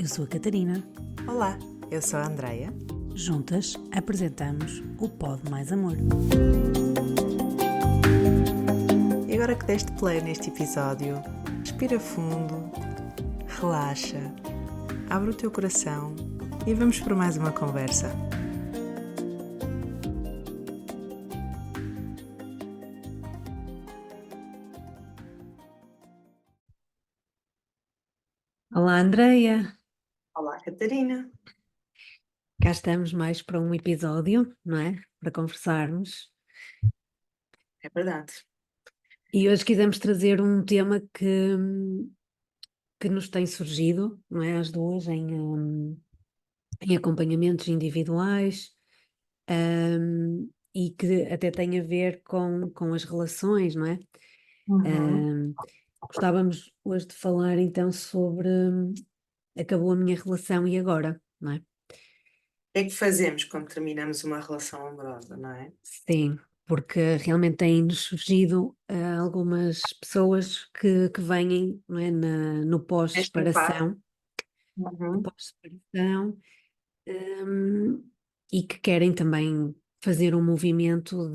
Eu sou a Catarina. Olá, eu sou a Andreia. Juntas apresentamos o Pod Mais Amor. E agora que deste play neste episódio, respira fundo, relaxa, abre o teu coração e vamos por mais uma conversa. Olá, Andreia. Olá, Catarina. Cá estamos mais para um episódio, não é? Para conversarmos. É verdade. E hoje quisemos trazer um tema que nos tem surgido, não é? As duas em acompanhamentos individuais, e que até tem a ver com as relações, não é? Uhum. Hum, Gostávamos hoje de falar então sobre acabou a minha relação e agora, não é? O que é que fazemos quando terminamos uma relação amorosa, não é? Sim, porque realmente têm-nos surgido algumas pessoas que vêm, não é, no Esta fase. pós-separação, no Uhum. pós-separação, e que querem também fazer um movimento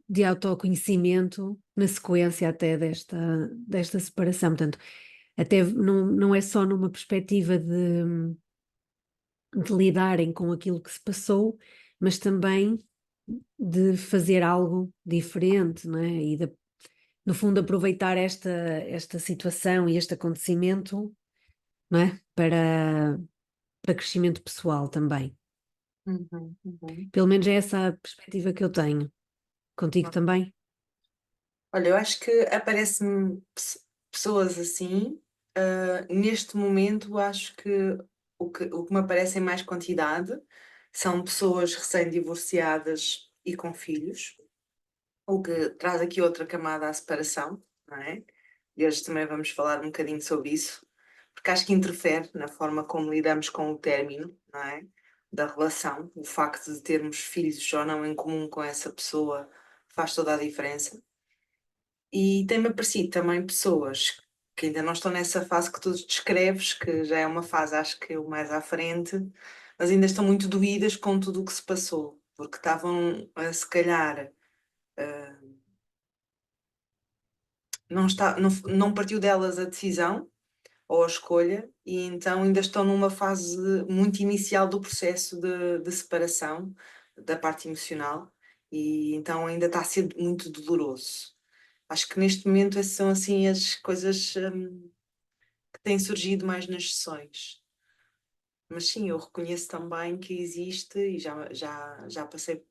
de autoconhecimento na sequência até desta separação. Portanto, até não é só numa perspectiva de lidarem com aquilo que se passou, mas também de fazer algo diferente, não é? No fundo, aproveitar esta situação e este acontecimento, não é? Para crescimento pessoal também. Uhum. Uhum. Pelo menos é essa a perspectiva que eu tenho. Contigo também? Olha, eu acho que aparecem-me pessoas assim. Neste momento, acho que o que me aparece em mais quantidade são pessoas recém-divorciadas e com filhos, o que traz aqui outra camada à separação, não é? E hoje também vamos falar um bocadinho sobre isso, porque acho que interfere na forma como lidamos com o término, não é? Da relação. O facto de termos filhos ou não em comum com essa pessoa faz toda a diferença. E tem-me aparecido também pessoas que ainda não estão nessa fase que tu descreves, que já é uma fase, acho que o mais à frente, mas ainda estão muito doídas com tudo o que se passou, porque estavam, se calhar, não partiu delas a decisão ou a escolha, e então ainda estão numa fase muito inicial do processo de separação da parte emocional, e então ainda está a ser muito doloroso. Acho que neste momento essas são assim as coisas que têm surgido mais nas sessões. Mas sim, eu reconheço também que existe, e já passei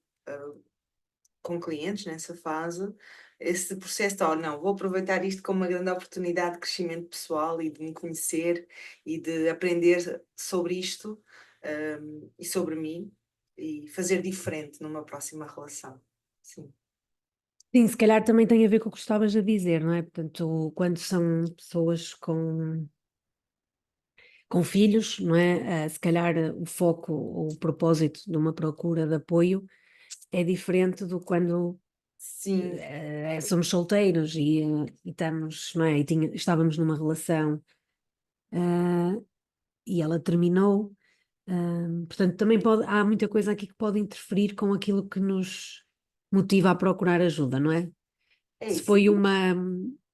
com clientes nessa fase, esse processo de, oh, não, vou aproveitar isto como uma grande oportunidade de crescimento pessoal e de me conhecer e de aprender sobre isto, e sobre mim e fazer diferente numa próxima relação. Sim. Sim, se calhar também tem a ver com o que estavas a dizer, não é? Portanto, quando são pessoas com filhos, não é? Se calhar o foco ou o propósito de uma procura de apoio é diferente do quando Sim, somos solteiros e estamos, não é? Estávamos numa relação, eh, e ela terminou. Portanto, também há muita coisa aqui que pode interferir com aquilo que nos motiva a procurar ajuda, não é? é Se isso. foi uma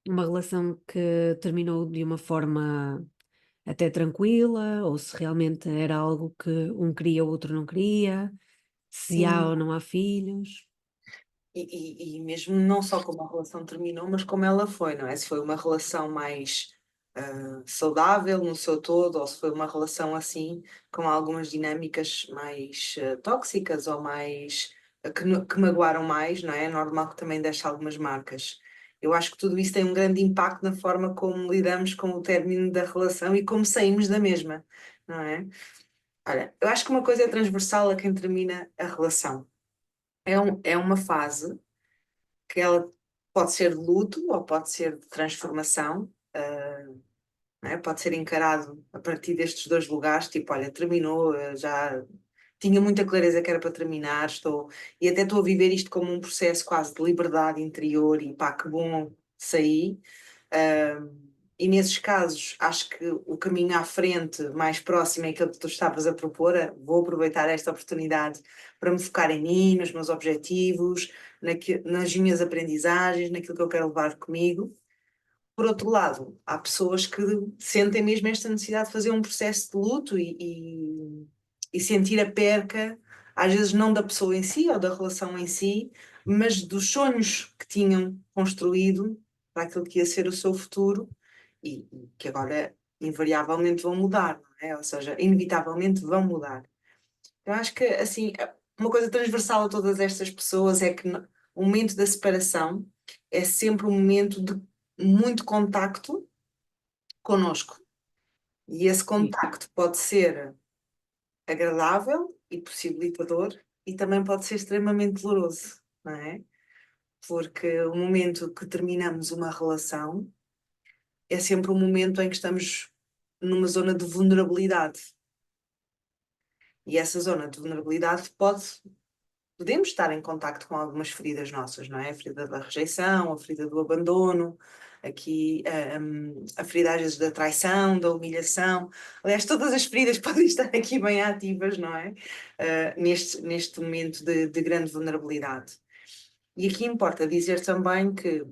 relação que terminou de uma forma até tranquila, ou se realmente era algo que um queria, o outro não queria, se há Sim. ou não há filhos. E mesmo não só como a relação terminou, mas como ela foi, não é? Se foi uma relação mais saudável no seu todo, ou se foi uma relação assim, com algumas dinâmicas mais tóxicas ou mais que magoaram mais, não é? É normal que também deixe algumas marcas. Eu acho que tudo isso tem um grande impacto na forma como lidamos com o término da relação e como saímos da mesma, não é? Olha, eu acho que uma coisa é transversal a quem termina a relação. É uma fase que ela pode ser de luto ou pode ser de transformação, não é? Pode ser encarado a partir destes dois lugares, tipo, olha, terminou, já tinha muita clareza que era para terminar, e até estou a viver isto como um processo quase de liberdade interior e pá, que bom sair. E nesses casos, acho que o caminho à frente, mais próximo, é aquele que tu estavas a propor. Vou aproveitar esta oportunidade para me focar em mim, nos meus objetivos, nas minhas aprendizagens, naquilo que eu quero levar comigo. Por outro lado, há pessoas que sentem mesmo esta necessidade de fazer um processo de luto e sentir a perca, às vezes não da pessoa em si ou da relação em si, mas dos sonhos que tinham construído para aquilo que ia ser o seu futuro e que agora invariavelmente vão mudar, não é? Ou seja, inevitavelmente vão mudar. Eu acho que, assim, uma coisa transversal a todas estas pessoas é que o momento da separação é sempre um momento de muito contacto connosco. E esse Sim. contacto pode ser agradável e possibilitador e também pode ser extremamente doloroso, não é? Porque o momento que terminamos uma relação é sempre um momento em que estamos numa zona de vulnerabilidade. E essa zona de vulnerabilidade podemos estar em contacto com algumas feridas nossas, não é? A ferida da rejeição, a ferida do abandono, aqui a ferida às vezes da traição, da humilhação. Aliás, todas as feridas podem estar aqui bem ativas, não é? Neste momento de grande vulnerabilidade. E aqui importa dizer também que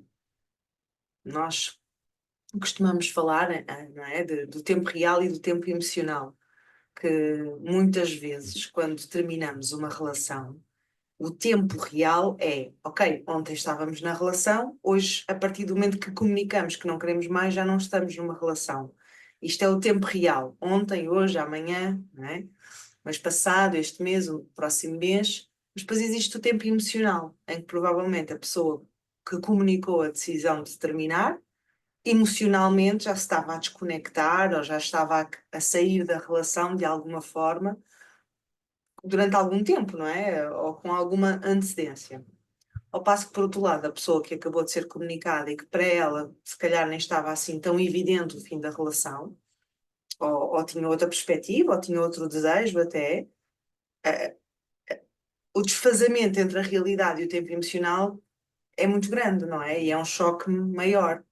nós costumamos falar, não é? Do tempo real e do tempo emocional, que muitas vezes, quando terminamos uma relação, o tempo real é, ok, ontem estávamos na relação, hoje, a partir do momento que comunicamos que não queremos mais, já não estamos numa relação. Isto é o tempo real, ontem, hoje, amanhã, não é? Mas passado, este mês, o próximo mês, mas depois existe o tempo emocional, em que provavelmente a pessoa que comunicou a decisão de terminar, emocionalmente já se estava a desconectar ou já estava a sair da relação de alguma forma durante algum tempo, não é? Ou com alguma antecedência. Ao passo que, por outro lado, a pessoa que acabou de ser comunicada e que para ela, se calhar, nem estava assim tão evidente o fim da relação, ou tinha outra perspectiva, ou tinha outro desejo até, eh, o desfazamento entre a realidade e o tempo emocional é muito grande, não é? E é um choque maior.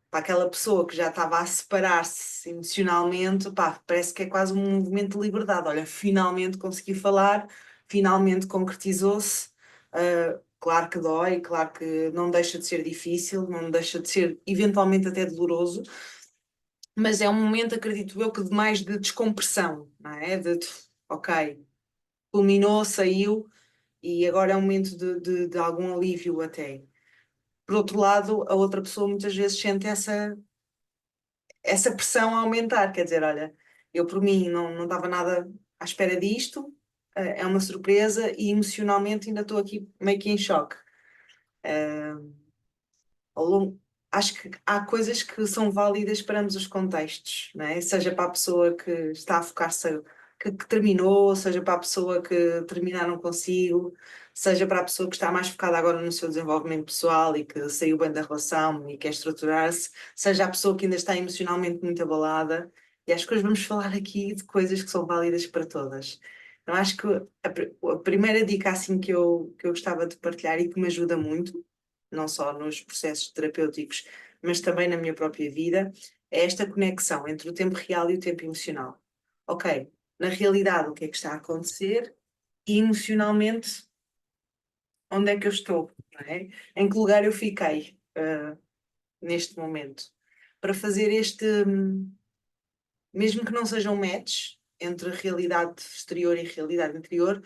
Para aquela pessoa que já estava a separar-se emocionalmente, pá, parece que é quase um movimento de liberdade. Olha, finalmente consegui falar, finalmente concretizou-se. Claro que dói, claro que não deixa de ser difícil, não deixa de ser eventualmente até doloroso, mas é um momento, acredito eu, que de mais de descompressão, não é? Ok, culminou, saiu e agora é um momento de algum alívio até. Por outro lado, a outra pessoa muitas vezes sente essa pressão a aumentar, quer dizer, olha, eu por mim não estava nada à espera disto, é uma surpresa e emocionalmente ainda estou aqui meio que em choque. Ao longo, acho que há coisas que são válidas para ambos os contextos, não é? Seja para a pessoa que está a focar-se, que terminou, seja para a pessoa que terminaram consigo, seja para a pessoa que está mais focada agora no seu desenvolvimento pessoal e que saiu bem da relação e quer estruturar-se, seja a pessoa que ainda está emocionalmente muito abalada. E acho que hoje vamos falar aqui de coisas que são válidas para todas. Eu acho que a primeira dica assim que eu gostava de partilhar e que me ajuda muito não só nos processos terapêuticos, mas também na minha própria vida, é esta conexão entre o tempo real e o tempo emocional. Ok, na realidade, o que é que está a acontecer e emocionalmente, onde é que eu estou? Não é? Em que lugar eu fiquei neste momento? Para fazer mesmo que não sejam match entre realidade exterior e realidade interior,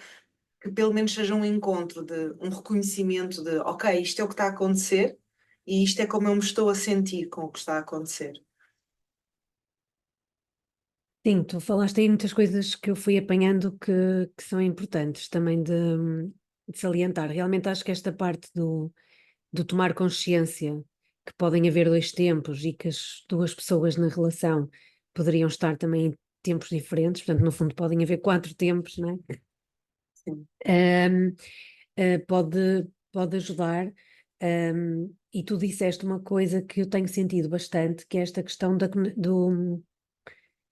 que pelo menos seja um encontro de um reconhecimento de ok, isto é o que está a acontecer e isto é como eu me estou a sentir com o que está a acontecer. Sim, tu falaste aí muitas coisas que eu fui apanhando que são importantes também de salientar. Realmente acho que esta parte do tomar consciência que podem haver dois tempos e que as duas pessoas na relação poderiam estar também em tempos diferentes, portanto, no fundo, podem haver quatro tempos, não Sim. é? Pode ajudar. E tu disseste uma coisa que eu tenho sentido bastante, que é esta questão de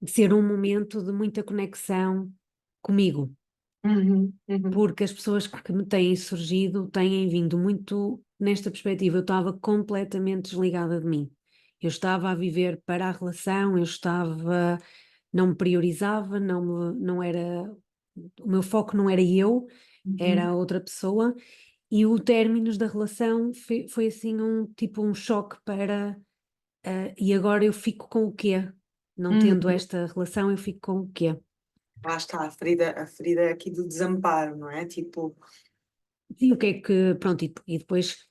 ser um momento de muita conexão comigo, Uhum, uhum, porque as pessoas que me têm surgido têm vindo muito nesta perspectiva. Eu estava completamente desligada de mim Eu estava a viver para a relação, não me priorizava, não era, o meu foco não era eu, Uhum. era outra pessoa, e o término da relação foi assim um choque para, e agora eu fico com o quê? Não tendo Uhum. esta relação, eu fico com o quê? Lá está a ferida aqui do desamparo, não é? Tipo, Sim, o que é que, pronto, e depois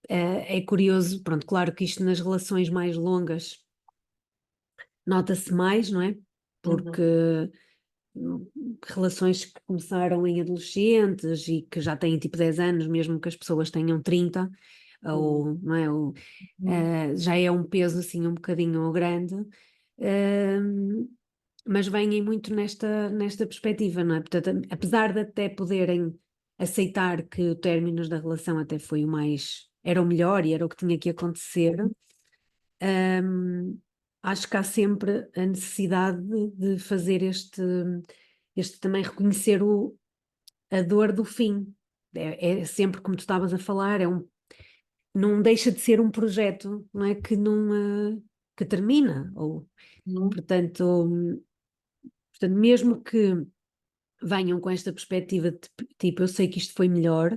é curioso, pronto, claro que isto nas relações mais longas nota-se mais, não é? uhum, Porque relações que começaram em adolescentes e que já têm tipo 10 anos, mesmo que as pessoas tenham 30, uhum, ou, não é? uhum, Já é um peso assim um bocadinho grande, mas vêm muito nesta perspectiva, não é? Portanto, apesar de até poderem aceitar que o término da relação até foi o mais, era o melhor e era o que tinha que acontecer, acho que há sempre a necessidade de fazer este também reconhecer a dor do fim. É sempre como tu estavas a falar, não deixa de ser um projeto, não é? Que não, que termina, ou, uhum. portanto, mesmo que venham com esta perspectiva de tipo, eu sei que isto foi melhor,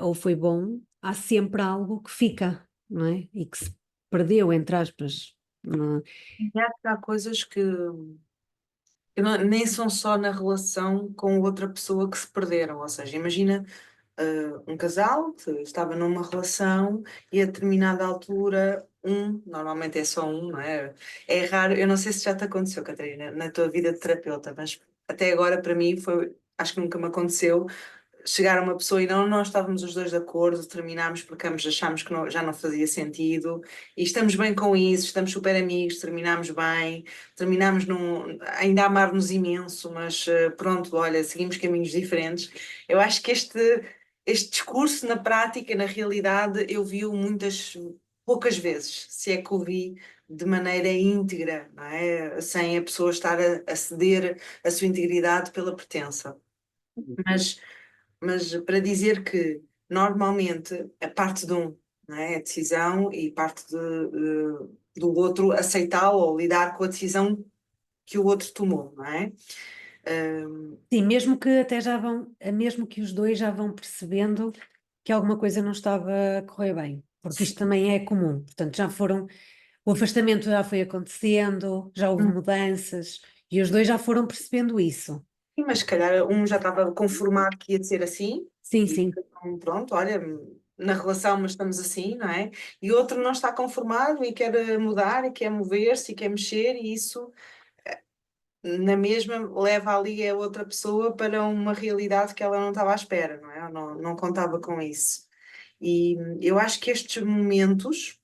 ou foi bom, há sempre algo que fica, não é? E que se perdeu, entre aspas. Não é? E acho que há coisas que nem são só na relação com outra pessoa que se perderam. Ou seja, imagina um casal que estava numa relação e a determinada altura, normalmente é só um, não é? É raro, eu não sei se já te aconteceu, Catarina, na tua vida de terapeuta, mas até agora para mim foi, acho que nunca me aconteceu chegar a uma pessoa e não nós estávamos os dois de acordo, terminámos porque ambos achámos que já não fazia sentido e estamos bem com isso, estamos super amigos, terminámos bem, terminámos ainda a amar-nos imenso, mas pronto, olha, seguimos caminhos diferentes. Eu acho que este discurso na prática, na realidade, eu vi-o poucas vezes, se é que o vi de maneira íntegra, não é? Sem a pessoa estar a ceder a sua integridade pela pertença. Mas para dizer que normalmente a parte de um, não é? A decisão e parte do outro aceitá-lo ou lidar com a decisão que o outro tomou, não é? Sim, mesmo que até já vão, mesmo que os dois já vão percebendo que alguma coisa não estava a correr bem, porque isto também é comum, portanto o afastamento já foi acontecendo, já houve Hum, mudanças e os dois já foram percebendo isso. sim, mas se calhar um já estava conformado que ia ser assim Sim, e sim, então, pronto, olha, na relação mas estamos assim, não é? E outro não está conformado e quer mudar e quer mover-se e quer mexer e isso na mesma leva ali a outra pessoa para uma realidade que ela não estava à espera, não é? Ou não contava com isso. E eu acho que estes momentos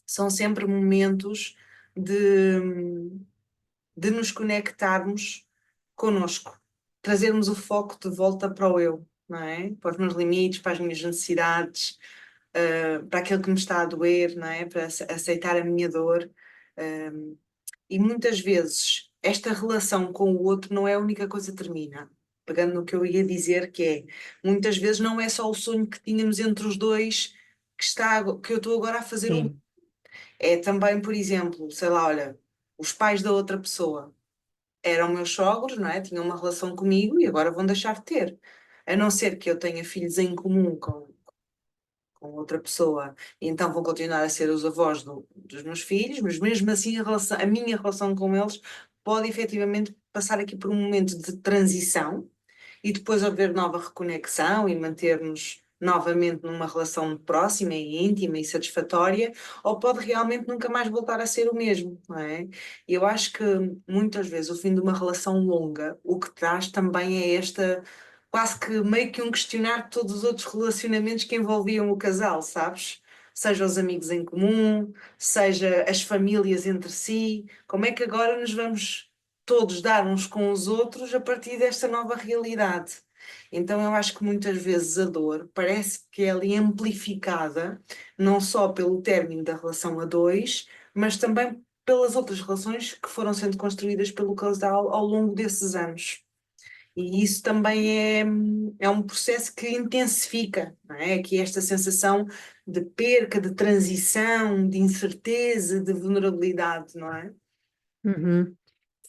são sempre momentos de, de nos conectarmos connosco, trazermos o foco de volta para o eu, não é? Para os meus limites, para as minhas necessidades, para aquilo que me está a doer, não é? Para aceitar a minha dor. E muitas vezes esta relação com o outro não é a única coisa que termina. Pegando no que eu ia dizer, que é muitas vezes não é só o sonho que tínhamos entre os dois que eu estou agora a fazer sim. é também, por exemplo, sei lá, olha, os pais da outra pessoa eram meus sogros, não é? Tinham uma relação comigo e agora vão deixar de ter. A não ser que eu tenha filhos em comum com outra pessoa, e então vão continuar a ser os avós dos meus filhos, mas mesmo assim a minha relação com eles pode efetivamente passar aqui por um momento de transição e depois haver nova reconexão e manter-nos novamente numa relação próxima e íntima e satisfatória, ou pode realmente nunca mais voltar a ser o mesmo, não é? E eu acho que muitas vezes o fim de uma relação longa, o que traz também é esta, quase que meio que um questionar de todos os outros relacionamentos que envolviam o casal, sabes? Seja os amigos em comum, seja as famílias entre si, como é que agora nos vamos todos dar uns com os outros a partir desta nova realidade. Então eu acho que muitas vezes a dor parece que é ali amplificada, não só pelo término da relação a dois, mas também pelas outras relações que foram sendo construídas pelo casal ao longo desses anos. E isso também é um processo que intensifica, não é? Aqui esta sensação de perca, de transição, de incerteza, de vulnerabilidade, não é? Uhum.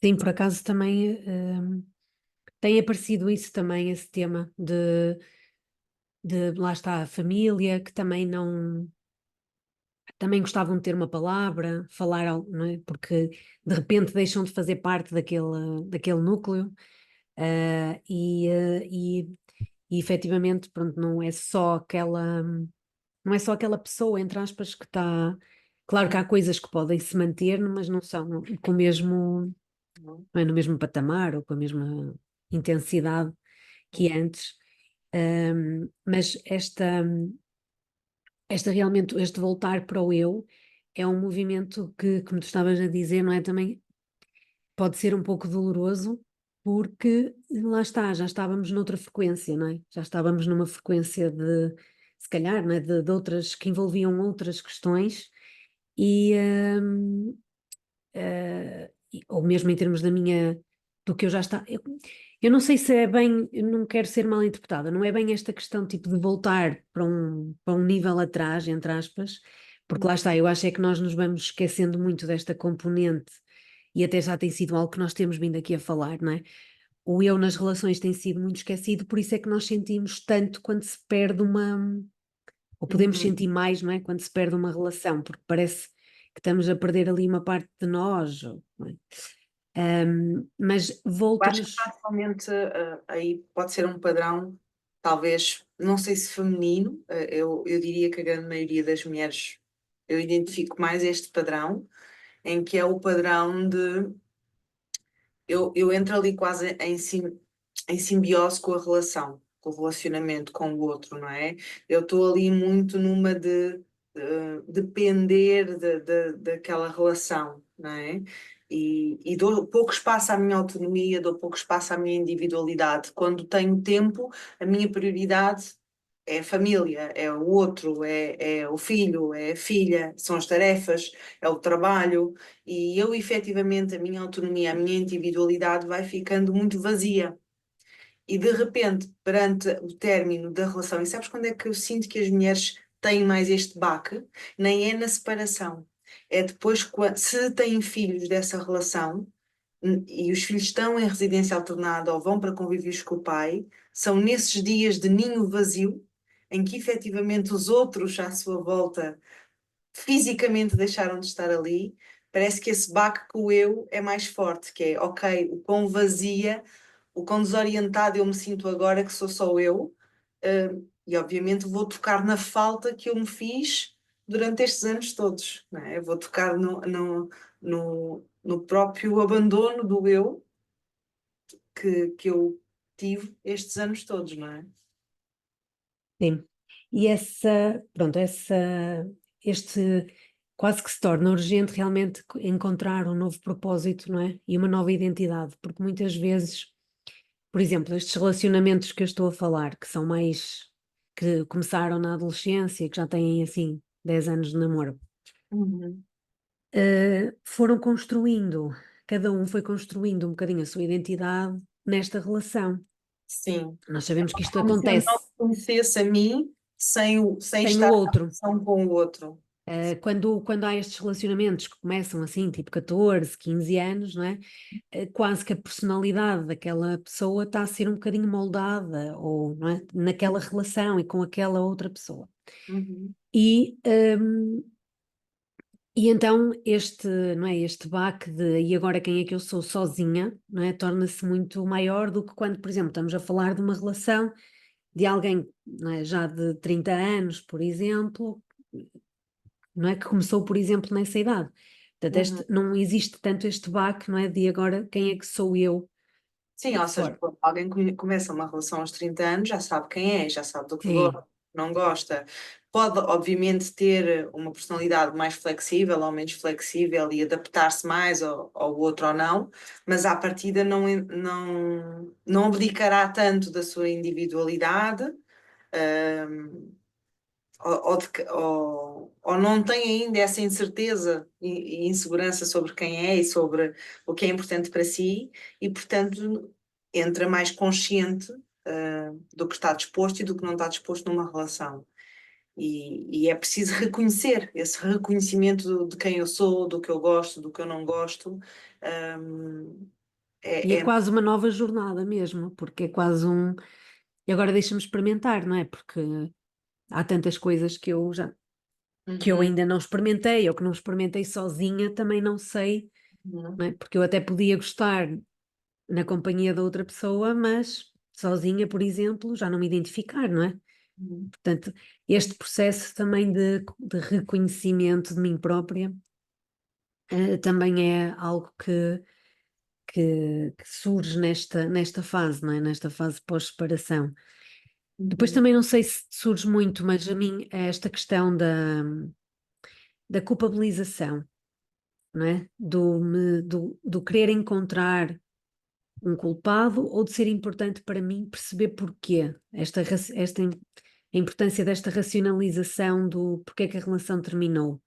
Sim, por acaso também tem aparecido isso também, esse tema de lá está a família, que também não, também gostavam de ter uma palavra, falar, não é? Porque de repente deixam de fazer parte daquele núcleo, e efetivamente, pronto, não é só aquela pessoa, entre aspas, que está. Claro que há coisas que podem se manter, mas não são com o mesmo, não é no mesmo patamar ou com a mesma intensidade que antes. Mas esta realmente, este voltar para o eu é um movimento que, como tu estavas a dizer, não é? Também pode ser um pouco doloroso, porque lá está, já estávamos noutra frequência, não é? Já estávamos numa frequência de, se calhar, não é? De outras, que envolviam outras questões, e, ou mesmo em termos do que eu já está. Eu não sei se é bem, eu não quero ser mal interpretada, não é bem esta questão tipo de voltar para um nível atrás, entre aspas, porque lá está, eu acho é que nós nos vamos esquecendo muito desta componente e até já tem sido algo que nós temos vindo aqui a falar, não é? O eu nas relações tem sido muito esquecido, por isso é que nós sentimos tanto quando se perde ou podemos Uhum. sentir mais, não é? Quando se perde uma relação, porque parece que estamos a perder ali uma parte de nós, não é? Mas Eu acho que volta-nos. facilmente aí pode ser um padrão, talvez, não sei se feminino, eu diria que a grande maioria das mulheres eu identifico mais este padrão, em que é o padrão de eu entro ali quase em simbiose com a relação, com o relacionamento com o outro, não é? Eu estou ali muito numa de depender daquela relação, não é? E dou pouco espaço à minha autonomia, dou pouco espaço à minha individualidade. Quando tenho tempo, a minha prioridade é a família, é o outro, é o filho, é a filha, são as tarefas, é o trabalho. E eu, efetivamente, a minha autonomia, a minha individualidade vai ficando muito vazia. E de repente, perante o término da relação, e sabes quando é que eu sinto que as mulheres têm mais este baque? Nem é na separação. É depois, se têm filhos dessa relação, e os filhos estão em residência alternada ou vão para convívios com o pai, são nesses dias de ninho vazio, em que efetivamente os outros à sua volta fisicamente deixaram de estar ali, parece que esse baque com o eu é mais forte, que é, ok, o quão vazia, o quão desorientada eu me sinto agora que sou só eu, e obviamente vou tocar na falta que eu me fiz durante estes anos todos, não é? Eu vou tocar no próprio abandono do eu que eu tive estes anos todos, não é? Sim. E pronto, este quase que se torna urgente realmente encontrar um novo propósito, não é? E uma nova identidade, porque muitas vezes, por exemplo, estes relacionamentos que eu estou a falar, que começaram na adolescência, que já têm assim 10 anos de namoro, Uhum. foram construindo, cada um foi construindo um bocadinho a sua identidade nesta relação. Sim. Nós sabemos que isto Como se eu não acontece conhecesse a mim sem sem o estar na outro. relação com o outro. Quando há estes relacionamentos que começam assim, tipo 14, 15 anos, não é? Quase que a personalidade daquela pessoa está a ser um bocadinho moldada, ou, não é? Naquela relação e com aquela outra pessoa. Uhum. E, hum, e então não é? Este baque de e agora quem é que eu sou sozinha, não é? Torna-se muito maior do que quando, por exemplo, estamos a falar de uma relação de alguém, não é? Já de 30 anos, por exemplo, não é? Que começou, por exemplo, nessa idade. Portanto, Uhum. não existe tanto este baque, não é? De agora quem é que sou eu Sim, ou seja, fora. quando alguém começa uma relação aos 30 anos, já sabe quem é, já sabe do que Sim, gosta, não gosta. Pode, obviamente, ter uma personalidade mais flexível ou menos flexível e adaptar-se mais ao outro ou não, mas à partida não abdicará tanto da sua individualidade, hum, ou não tem ainda essa incerteza e insegurança sobre quem é e sobre o que é importante para si, e portanto entra mais consciente do que está disposto e do que não está disposto numa relação. E é preciso reconhecer, esse reconhecimento de quem eu sou, do que eu gosto, do que eu não gosto. hum, E é é, é- quase uma nova jornada mesmo, porque é quase um. E agora deixa-me experimentar, não é? Porque há tantas coisas que eu Uhum, ainda não experimentei, ou que não experimentei sozinha, também não sei, uhum, não é? Porque eu até podia gostar na companhia da outra pessoa, mas sozinha, por exemplo, já não me identificar, não é? uhum, Portanto, este processo também de reconhecimento de mim própria, também é algo que surge nesta fase, não é? Nesta fase pós-separação. Depois uhum, também não sei se surge muito, mas a mim é esta questão da culpabilização, não é? Do querer encontrar um culpado ou de ser importante para mim perceber porquê, a importância desta racionalização do porquê que a relação terminou.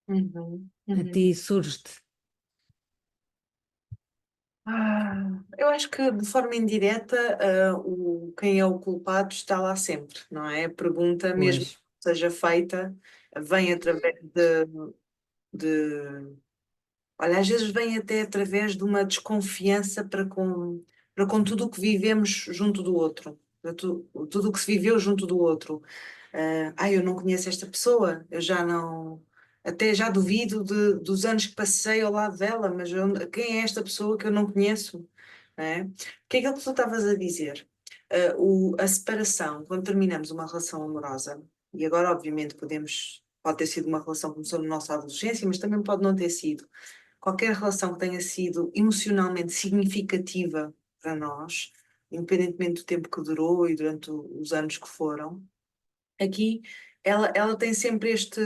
uhum, A ti uhum. surge-te. Eu acho que de forma indireta, quem é o culpado está lá sempre, não é? A pergunta, mesmo Pois, que seja feita, vem através de olha, às vezes vem até através de uma desconfiança para com tudo o que vivemos junto do outro, tudo o que se viveu junto do outro. Eu não conheço esta pessoa, eu já não, até já duvido dos anos que passei ao lado dela, mas quem é esta pessoa que eu não conheço? Não é? Que é aquilo que tu estavas a dizer. A separação, quando terminamos uma relação amorosa, e agora, obviamente, pode ter sido uma relação que começou na nossa adolescência, mas também pode não ter sido. Qualquer relação que tenha sido emocionalmente significativa para nós, independentemente do tempo que durou e durante os anos que foram, aqui ela tem sempre este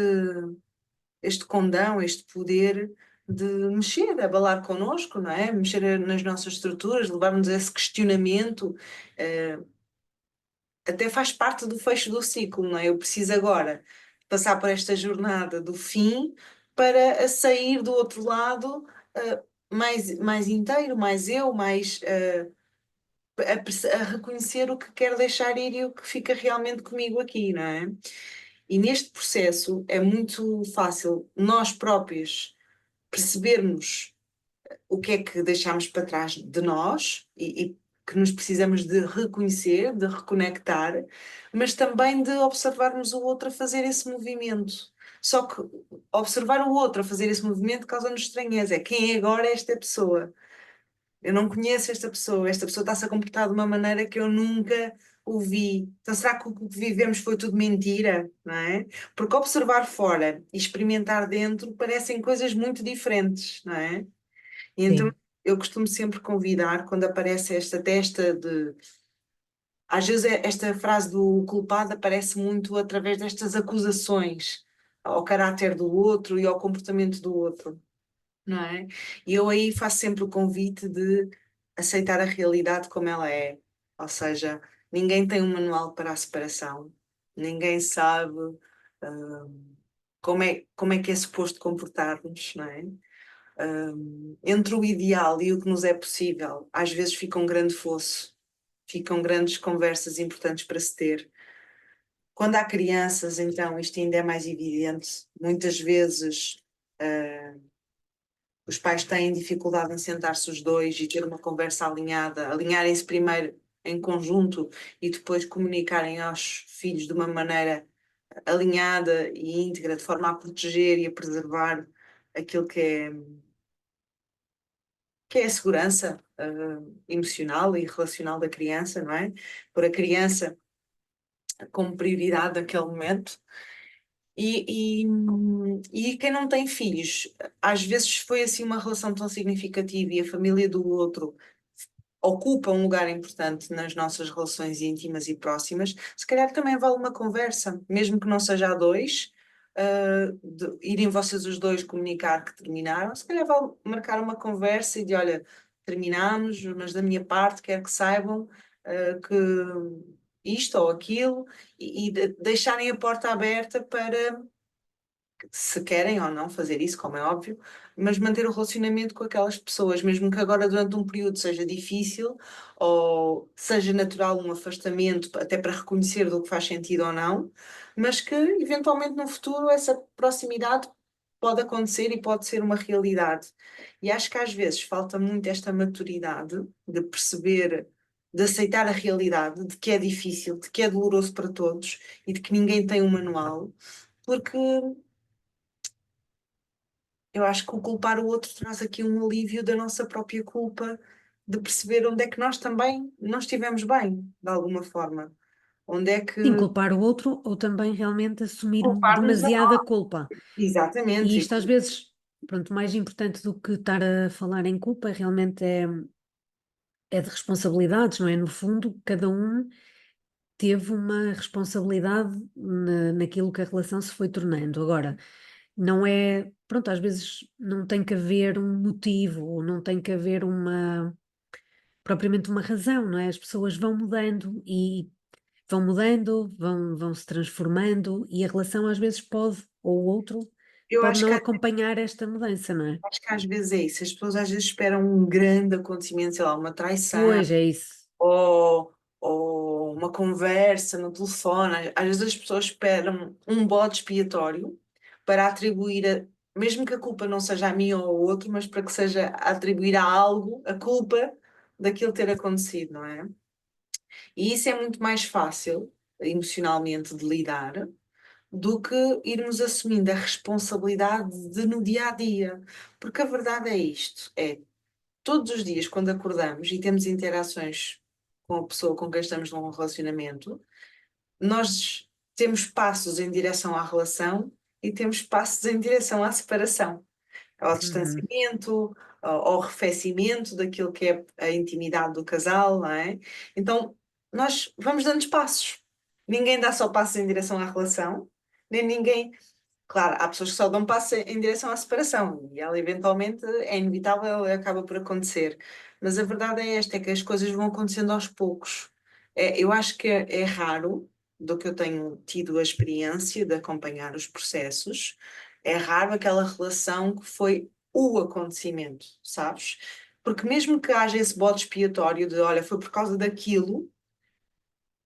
condão, este poder de mexer, abalar connosco, não é? Mexer nas nossas estruturas, levar-nos a esse questionamento, eh, até faz parte do fecho do ciclo, não é? Eu preciso agora passar por esta jornada do fim para a sair do outro lado, mais inteiro, mais eu, mais a reconhecer o que quero deixar ir e o que fica realmente comigo aqui, não é? E neste processo é muito fácil nós próprios percebermos o que é que deixamos para trás de nós e que nos precisamos de reconhecer, de reconectar, mas também de observarmos o outro a fazer esse movimento. Só que observar o outro a fazer esse movimento causa-nos estranheza. É quem é agora esta pessoa? Eu não conheço esta pessoa está-se a comportar de uma maneira que eu nunca o vi. Então será que o que vivemos foi tudo mentira? Não é? Porque observar fora e experimentar dentro parecem coisas muito diferentes, não é? E então sim, eu costumo sempre convidar, quando aparece esta testa de. Às vezes esta frase do culpado aparece muito através destas acusações ao caráter do outro e ao comportamento do outro, não é? E eu aí faço sempre o convite de aceitar a realidade como ela é. Ou seja, ninguém tem um manual para a separação, ninguém sabe, como é que é suposto comportar-nos, não é? Entre o ideal e o que nos é possível, às vezes fica um grande fosso, ficam grandes conversas importantes para se ter. Quando há crianças, então, isto ainda é mais evidente. Muitas vezes, os pais têm dificuldade em sentar-se os dois e ter uma conversa alinhada, alinharem-se primeiro em conjunto e depois comunicarem aos filhos de uma maneira alinhada e íntegra, de forma a proteger e a preservar aquilo que é a segurança emocional e relacional da criança, não é? Por a criança como prioridade naquele momento. E quem não tem filhos, às vezes foi assim uma relação tão significativa e a família do outro ocupa um lugar importante nas nossas relações íntimas e próximas, se calhar também vale uma conversa, mesmo que não seja a dois, de irem vocês os dois comunicar que terminaram, se calhar vale marcar uma conversa e de olha, terminamos, mas da minha parte quero que saibam que isto ou aquilo e deixarem a porta aberta para se querem ou não fazer isso, como é óbvio, mas manter o relacionamento com aquelas pessoas, mesmo que agora durante um período seja difícil ou seja natural um afastamento, até para reconhecer do que faz sentido ou não, mas que eventualmente no futuro essa proximidade pode acontecer e pode ser uma realidade. E acho que às vezes falta muito esta maturidade de perceber, de aceitar a realidade, de que é difícil, de que é doloroso para todos e de que ninguém tem um manual, porque eu acho que o culpar o outro traz aqui um alívio da nossa própria culpa, de perceber onde é que nós também não estivemos bem, de alguma forma. Onde é que Sim, culpar o outro ou também realmente assumir culpar-nos a demasiada nós. culpa. E Exatamente. isto às vezes, pronto, mais importante do que estar a falar em culpa, realmente é de responsabilidades, não é? No fundo, cada um teve uma responsabilidade naquilo que a relação se foi tornando. Agora, não é, pronto, às vezes não tem que haver um motivo, ou não tem que haver propriamente uma razão, não é? As pessoas vão se transformando e a relação às vezes pode, ou o outro, Eu pode acho que, não acompanhar esta mudança, não é? acho que às vezes é isso. As pessoas às vezes esperam um grande acontecimento, sei lá, uma traição Pois é isso. ou uma conversa no telefone. Às vezes as pessoas esperam um bode expiatório para atribuir, mesmo que a culpa não seja a mim ou ao outro, mas para que seja atribuir a algo a culpa daquilo ter acontecido, não é? E isso é muito mais fácil, emocionalmente, de lidar do que irmos assumindo a responsabilidade de no dia a dia. Porque a verdade é isto: é todos os dias, quando acordamos e temos interações com a pessoa com quem estamos num relacionamento, nós temos passos em direção à relação e temos passos em direção à separação, ao Uhum. distanciamento, ao arrefecimento daquilo que é a intimidade do casal, não é? Então, nós vamos dando passos. Ninguém dá só passos em direção à relação, nem ninguém. Claro, há pessoas que só dão passo em direção à separação e ela eventualmente é inevitável, ela acaba por acontecer. Mas a verdade é esta, é que as coisas vão acontecendo aos poucos. Eu acho que é raro, do que eu tenho tido a experiência de acompanhar os processos, é raro aquela relação que foi o acontecimento, sabes? Porque mesmo que haja esse bode expiatório de, olha, foi por causa daquilo,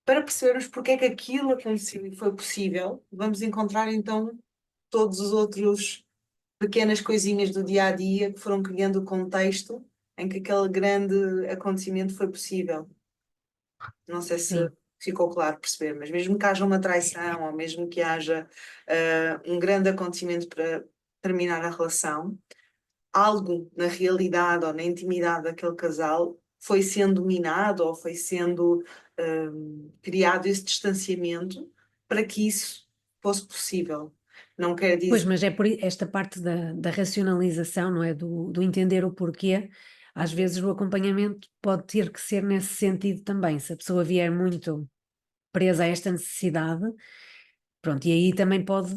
para percebermos porque é que aquilo aconteceu e foi possível, vamos encontrar então todos os outros pequenas coisinhas do dia a dia que foram criando o contexto em que aquele grande acontecimento foi possível. Não sei se Sim. ficou claro perceber, mas mesmo que haja uma traição ou mesmo que haja um grande acontecimento para terminar a relação, algo na realidade ou na intimidade daquele casal foi sendo minado ou foi sendo criado esse distanciamento para que isso fosse possível. Não quer Pois, dizer. mas é por esta parte da racionalização, não é? Do entender o porquê. Às vezes o acompanhamento pode ter que ser nesse sentido também. Se a pessoa vier muito presa a esta necessidade, pronto, e aí também pode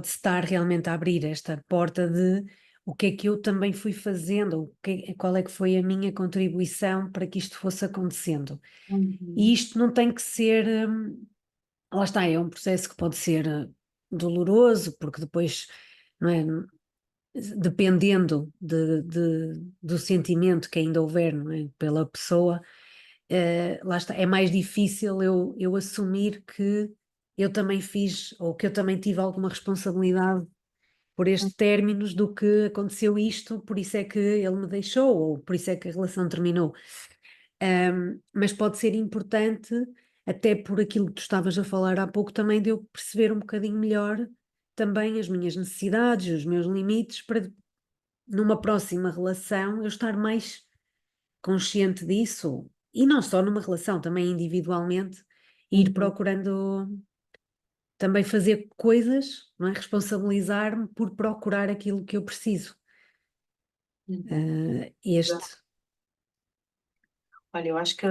estar realmente a abrir esta porta de o que é que eu também fui fazendo, qual é que foi a minha contribuição para que isto fosse acontecendo. E Uhum, isto não tem que ser, lá está, é um processo que pode ser doloroso, porque depois, não é, dependendo do sentimento que ainda houver, não é, pela pessoa, lá está, é mais difícil eu assumir que eu também fiz, ou que eu também tive alguma responsabilidade por estes términos do que aconteceu isto, por isso é que ele me deixou, ou por isso é que a relação terminou. Mas pode ser importante, até por aquilo que tu estavas a falar há pouco, também de eu perceber um bocadinho melhor também as minhas necessidades, os meus limites, para numa próxima relação eu estar mais consciente disso. E não só numa relação, também individualmente, ir uhum, procurando também fazer coisas, não é? Responsabilizar-me por procurar aquilo que eu preciso. uhum. Este, Olha, eu acho que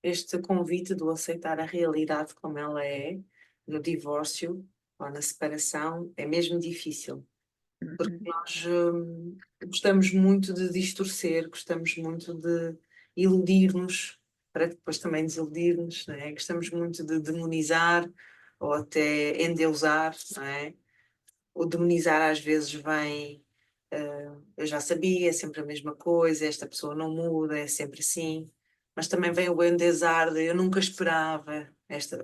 este convite do aceitar a realidade como ela é, no divórcio ou na separação, é mesmo difícil, porque nós gostamos muito de distorcer, gostamos muito de iludir-nos, para depois também desiludir-nos, não é? Gostamos muito de demonizar ou até endeusar, não é? o demonizar às vezes vem, eu já sabia, é sempre a mesma coisa, esta pessoa não muda, é sempre assim. Mas também vem o endeusar de eu nunca esperava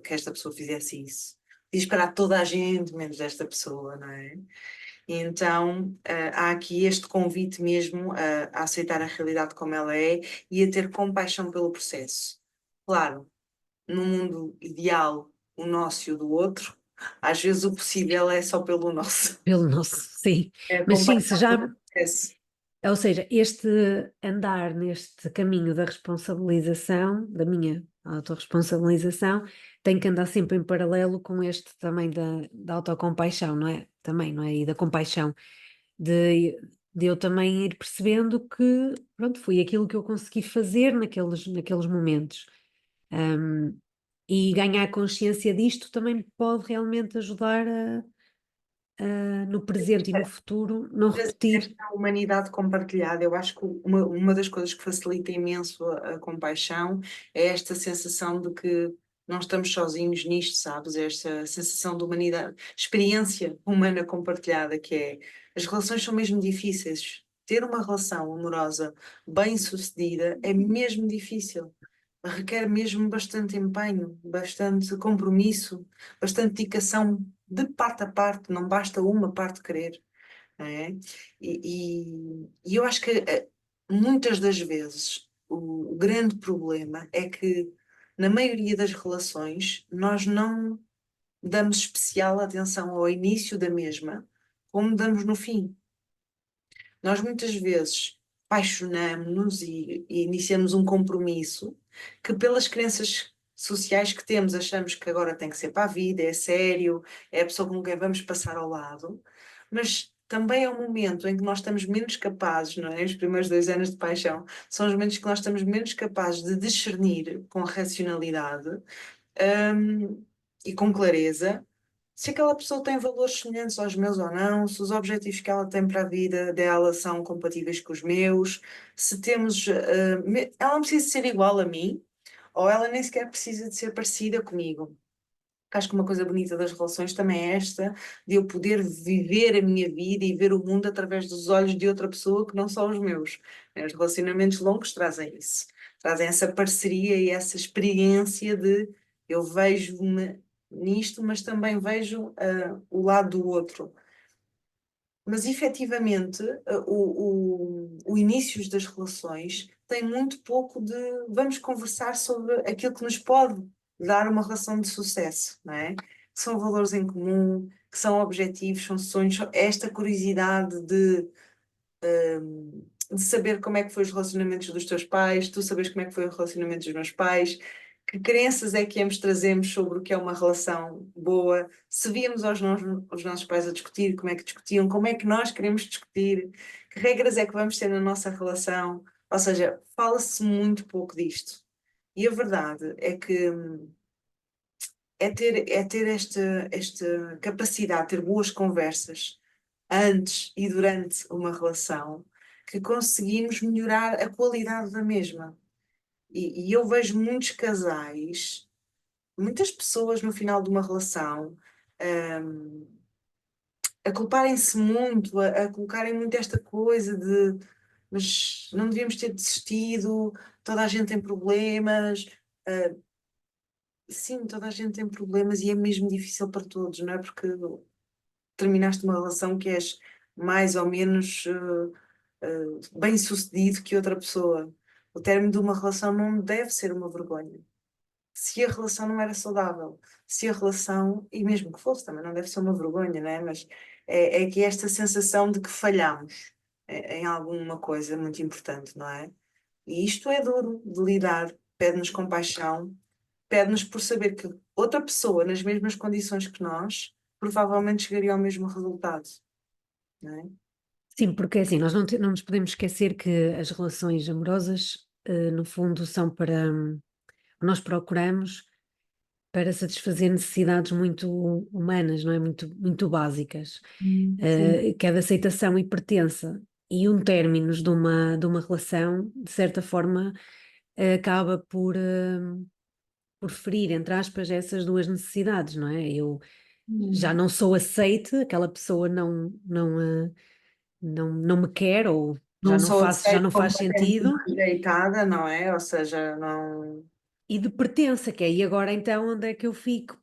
que esta pessoa fizesse isso. Podia esperar toda a gente, menos esta pessoa, não é? E então, há aqui este convite mesmo a aceitar a realidade como ela é e a ter compaixão pelo processo. Claro, no mundo ideal, o nosso e o do outro, às vezes o possível é só pelo nosso. Pelo nosso, sim. É a Mas sim, se compaixão já, pelo processo. ou seja, este andar neste caminho da responsabilização, da minha autorresponsabilização, tem que andar sempre em paralelo com este também da autocompaixão, não é? Também, não é? E da compaixão, de eu também ir percebendo que, pronto, foi aquilo que eu consegui fazer naqueles momentos. E ganhar consciência disto também pode realmente ajudar no presente e no futuro, não repetir. Esta humanidade compartilhada, eu acho que uma das coisas que facilita imenso a compaixão é esta sensação de que não estamos sozinhos nisto, sabes? É esta sensação de humanidade, experiência humana compartilhada, que é as relações são mesmo difíceis. Ter uma relação amorosa bem-sucedida é mesmo difícil. Requer mesmo bastante empenho, bastante compromisso, bastante dedicação de parte a parte, não basta uma parte querer, não é? E eu acho que muitas das vezes o grande problema é que na maioria das relações nós não damos especial atenção ao início da mesma, como damos no fim. Nós muitas vezes apaixonamos-nos e iniciamos um compromisso que pelas crenças sociais que temos achamos que agora tem que ser para a vida, é sério, é a pessoa com quem vamos passar ao lado, mas também é um momento em que nós estamos menos capazes, não é? Os primeiros 2 anos de paixão são os momentos que nós estamos menos capazes de discernir com racionalidade, e com clareza se aquela pessoa tem valores semelhantes aos meus ou não, se os objetivos que ela tem para a vida dela são compatíveis com os meus, se temos. Ela não precisa ser igual a mim, ou ela nem sequer precisa de ser parecida comigo. Porque acho que uma coisa bonita das relações também é esta, de eu poder viver a minha vida e ver o mundo através dos olhos de outra pessoa que não são os meus. Os relacionamentos longos trazem isso, trazem essa parceria e essa experiência de eu vejo-me nisto, mas também vejo o lado do outro. Mas efetivamente, o início das relações tem muito pouco de vamos conversar sobre aquilo que nos pode dar uma relação de sucesso, não é? Que são valores em comum, que são objetivos, são sonhos, esta curiosidade de saber como é que foi os relacionamentos dos teus pais, tu sabes como é que foi o relacionamento dos meus pais, que crenças é que ambos trazemos sobre o que é uma relação boa, se víamos os nossos pais a discutir, como é que discutiam, como é que nós queremos discutir, que regras é que vamos ter na nossa relação, ou seja, fala-se muito pouco disto. E a verdade é que é ter esta capacidade, ter boas conversas antes e durante uma relação, que conseguimos melhorar a qualidade da mesma. E eu vejo muitos casais, muitas pessoas no final de uma relação, hum, a culparem-se muito, a colocarem muito esta coisa de mas não devíamos ter desistido, toda a gente tem problemas. ah, sim, toda a gente tem problemas e é mesmo difícil para todos, não é? Porque terminaste uma relação que és mais ou menos bem-sucedido que outra pessoa. O término de uma relação não deve ser uma vergonha. Se a relação não era saudável, se a relação, e mesmo que fosse, também não deve ser uma vergonha, não é? Mas é que esta sensação de que falhamos em alguma coisa muito importante, não é? E isto é duro de lidar, pede-nos compaixão, pede-nos por saber que outra pessoa, nas mesmas condições que nós, provavelmente chegaria ao mesmo resultado, não é? Sim, porque assim, nós não nos podemos esquecer que as relações amorosas, no fundo, são para. Nós procuramos para satisfazer necessidades muito humanas, não é? Muito básicas, Sim. que é de aceitação e pertença. E um término de uma relação, de certa forma, acaba por ferir, entre aspas, essas duas necessidades, não é? já não sou aceite, aquela pessoa não me quer ou Não sou já aceita, não faz completamente sentido, rejeitada, não é? Ou seja, não. e de pertença, que é e agora então onde é que eu fico,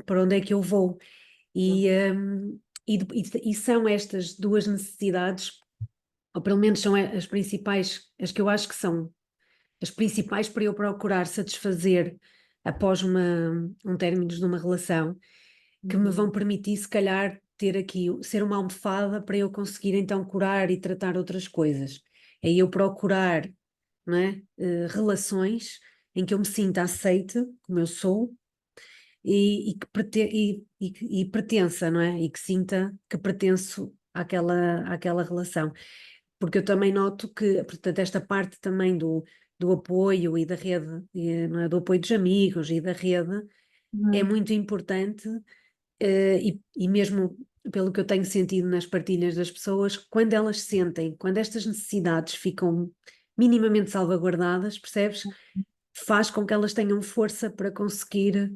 para onde é que eu vou? E, e são estas duas necessidades, ou pelo menos são as principais, as que eu acho que são as principais para eu procurar satisfazer após um término de uma relação, que me vão Uhum. permitir, se calhar, ter aqui, ser uma almofada para eu conseguir então curar e tratar outras coisas. É eu procurar, não é? Relações em que eu me sinta aceite, como eu sou, e pertença, não é? E que sinta que pertenço àquela relação. Porque eu também noto que, portanto, esta parte também do apoio e da rede, não é? Do apoio dos amigos e da rede é Uhum. muito importante, e mesmo pelo que eu tenho sentido nas partilhas das pessoas, quando elas sentem, quando estas necessidades ficam minimamente salvaguardadas, percebes? Faz com que elas tenham força para conseguir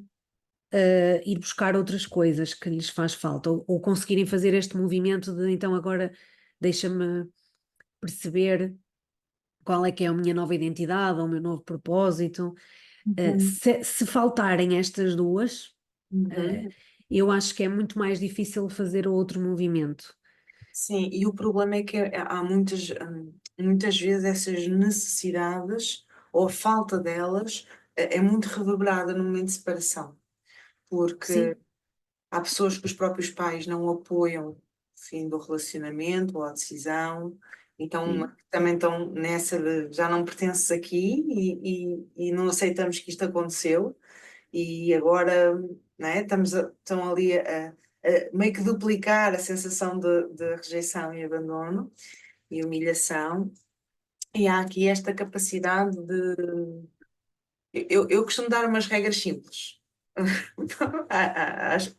ir buscar outras coisas que lhes faz falta, ou conseguirem fazer este movimento de então agora deixa-me perceber qual é que é a minha nova identidade, ou o meu novo propósito. Uhum. Se faltarem estas duas, uh, Uhum. eu acho que é muito mais difícil fazer o outro movimento. Sim, e o problema é que há muitas vezes essas necessidades ou a falta delas é muito reverberada no momento de separação, porque Sim. há pessoas que os próprios pais não apoiam o fim do relacionamento ou a decisão, então Sim. também estão nessa de já não pertences aqui e não aceitamos que isto aconteceu e agora, né, estão ali a meio que duplicar a sensação de rejeição e abandono e humilhação. E há aqui esta capacidade de. Eu costumo dar umas regras simples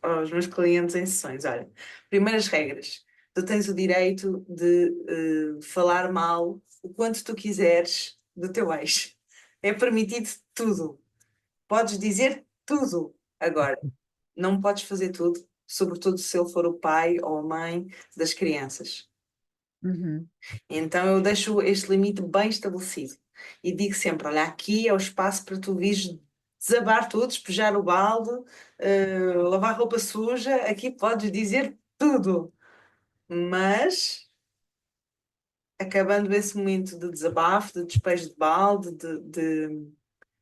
aos meus clientes em sessões. Olha, primeiras regras. Tu tens o direito de falar mal o quanto tu quiseres do teu ex. É permitido tudo. Podes dizer tudo. Agora, não podes fazer tudo, sobretudo se ele for o pai ou a mãe das crianças. Uhum. Então eu deixo este limite bem estabelecido e digo sempre: olha, aqui é o espaço para tu vires desabar tudo, despejar o balde, lavar roupa suja, aqui podes dizer tudo, mas acabando esse momento de desabafo, de despejo de balde,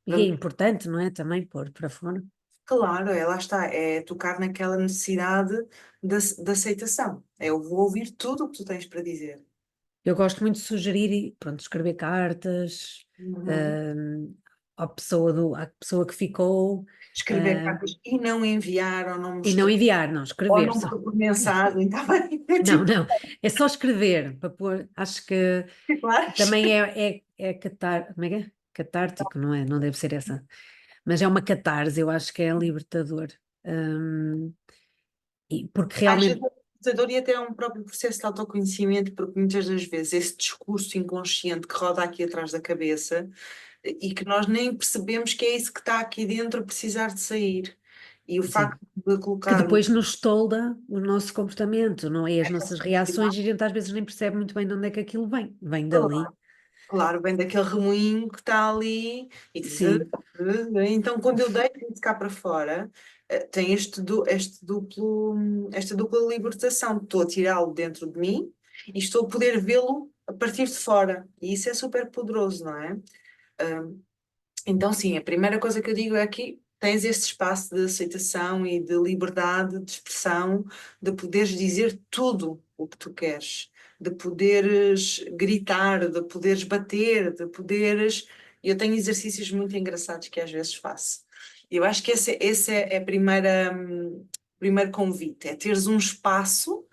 E é importante, não é? Também pôr para fora. claro, lá está, é tocar naquela necessidade de aceitação. É eu vou ouvir tudo o que tu tens para dizer. Eu gosto muito de sugerir, pronto, escrever cartas, Uhum. hum, à pessoa que ficou, Escrever hum, cartas e não enviar ou não e não mostrar, enviar, não, ou escrever não só. por mensagem, está bem? Muito Não, não, é só escrever, para pôr, acho que importante. também como é que é? Catártico, não é? Não deve ser essa, mas é uma catarse, eu acho que é libertador. Hum, porque Às vezes realmente, é utilizador e até é um próprio processo de autoconhecimento, porque muitas das vezes esse discurso inconsciente que roda aqui atrás da cabeça e que nós nem percebemos que é isso que está aqui dentro a precisar de sair. E o sim, facto de que colocarmos depois nos tolda o nosso comportamento, não é? E as essa nossas reações, sensibilidade, e a gente às vezes nem percebe muito bem de onde é que aquilo vem. Vem dali. claro, vem daquele remoinho que está ali e diz, Sim, Então quando eu deito isso cá para fora, tem esta dupla libertação. Estou a tirá-lo dentro de mim e estou a poder vê-lo a partir de fora. E isso é super poderoso, não é? Então, sim, a primeira coisa que eu digo é que tens este espaço de aceitação e de liberdade de expressão, de poderes dizer tudo o que tu queres, de poderes gritar, de poderes bater, de poderes. Eu tenho exercícios muito engraçados que às vezes faço. Eu acho que esse é a o primeiro convite, é teres um espaço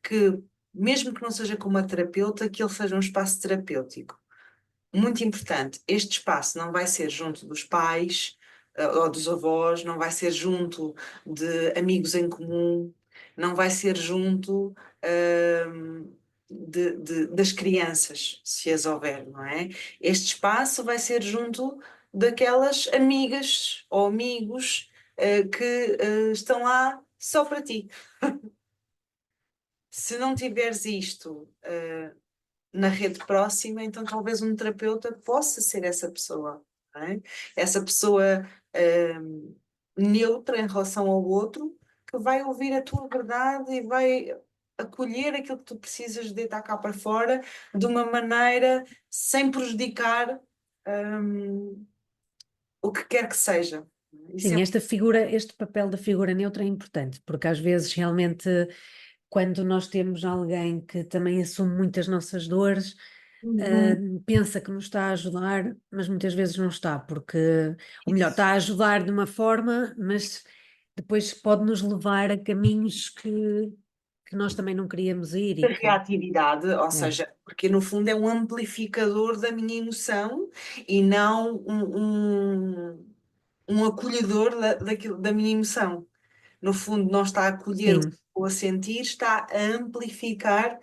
que, mesmo que não seja com uma terapeuta, que ele seja um espaço terapêutico muito importante, este espaço não vai ser junto dos pais, ou dos avós, não vai ser junto de amigos em comum, não vai ser junto, das crianças, se as houver, não é? Este espaço vai ser junto daquelas amigas ou amigos, que estão lá só para ti. Se não tiveres isto, na rede próxima, então talvez um terapeuta possa ser essa pessoa, não é? Essa pessoa neutra em relação ao outro, que vai ouvir a tua verdade e vai acolher aquilo que tu precisas de deitar cá para fora de uma maneira sem prejudicar o que quer que seja. Isso Sim, é esta figura, este papel da figura neutra é importante, porque às vezes realmente quando nós temos alguém que também assume muitas nossas dores, Uhum. pensa que nos está a ajudar, mas muitas vezes não está, porque, ou melhor, Isso. está a ajudar de uma forma, mas depois pode nos levar a caminhos que nós também não queríamos ir A e que, reatividade, ou é, seja, porque no fundo é um amplificador da minha emoção e não um acolhedor da minha emoção. No fundo, não está a acolher o que sim, estou a sentir, está a amplificar,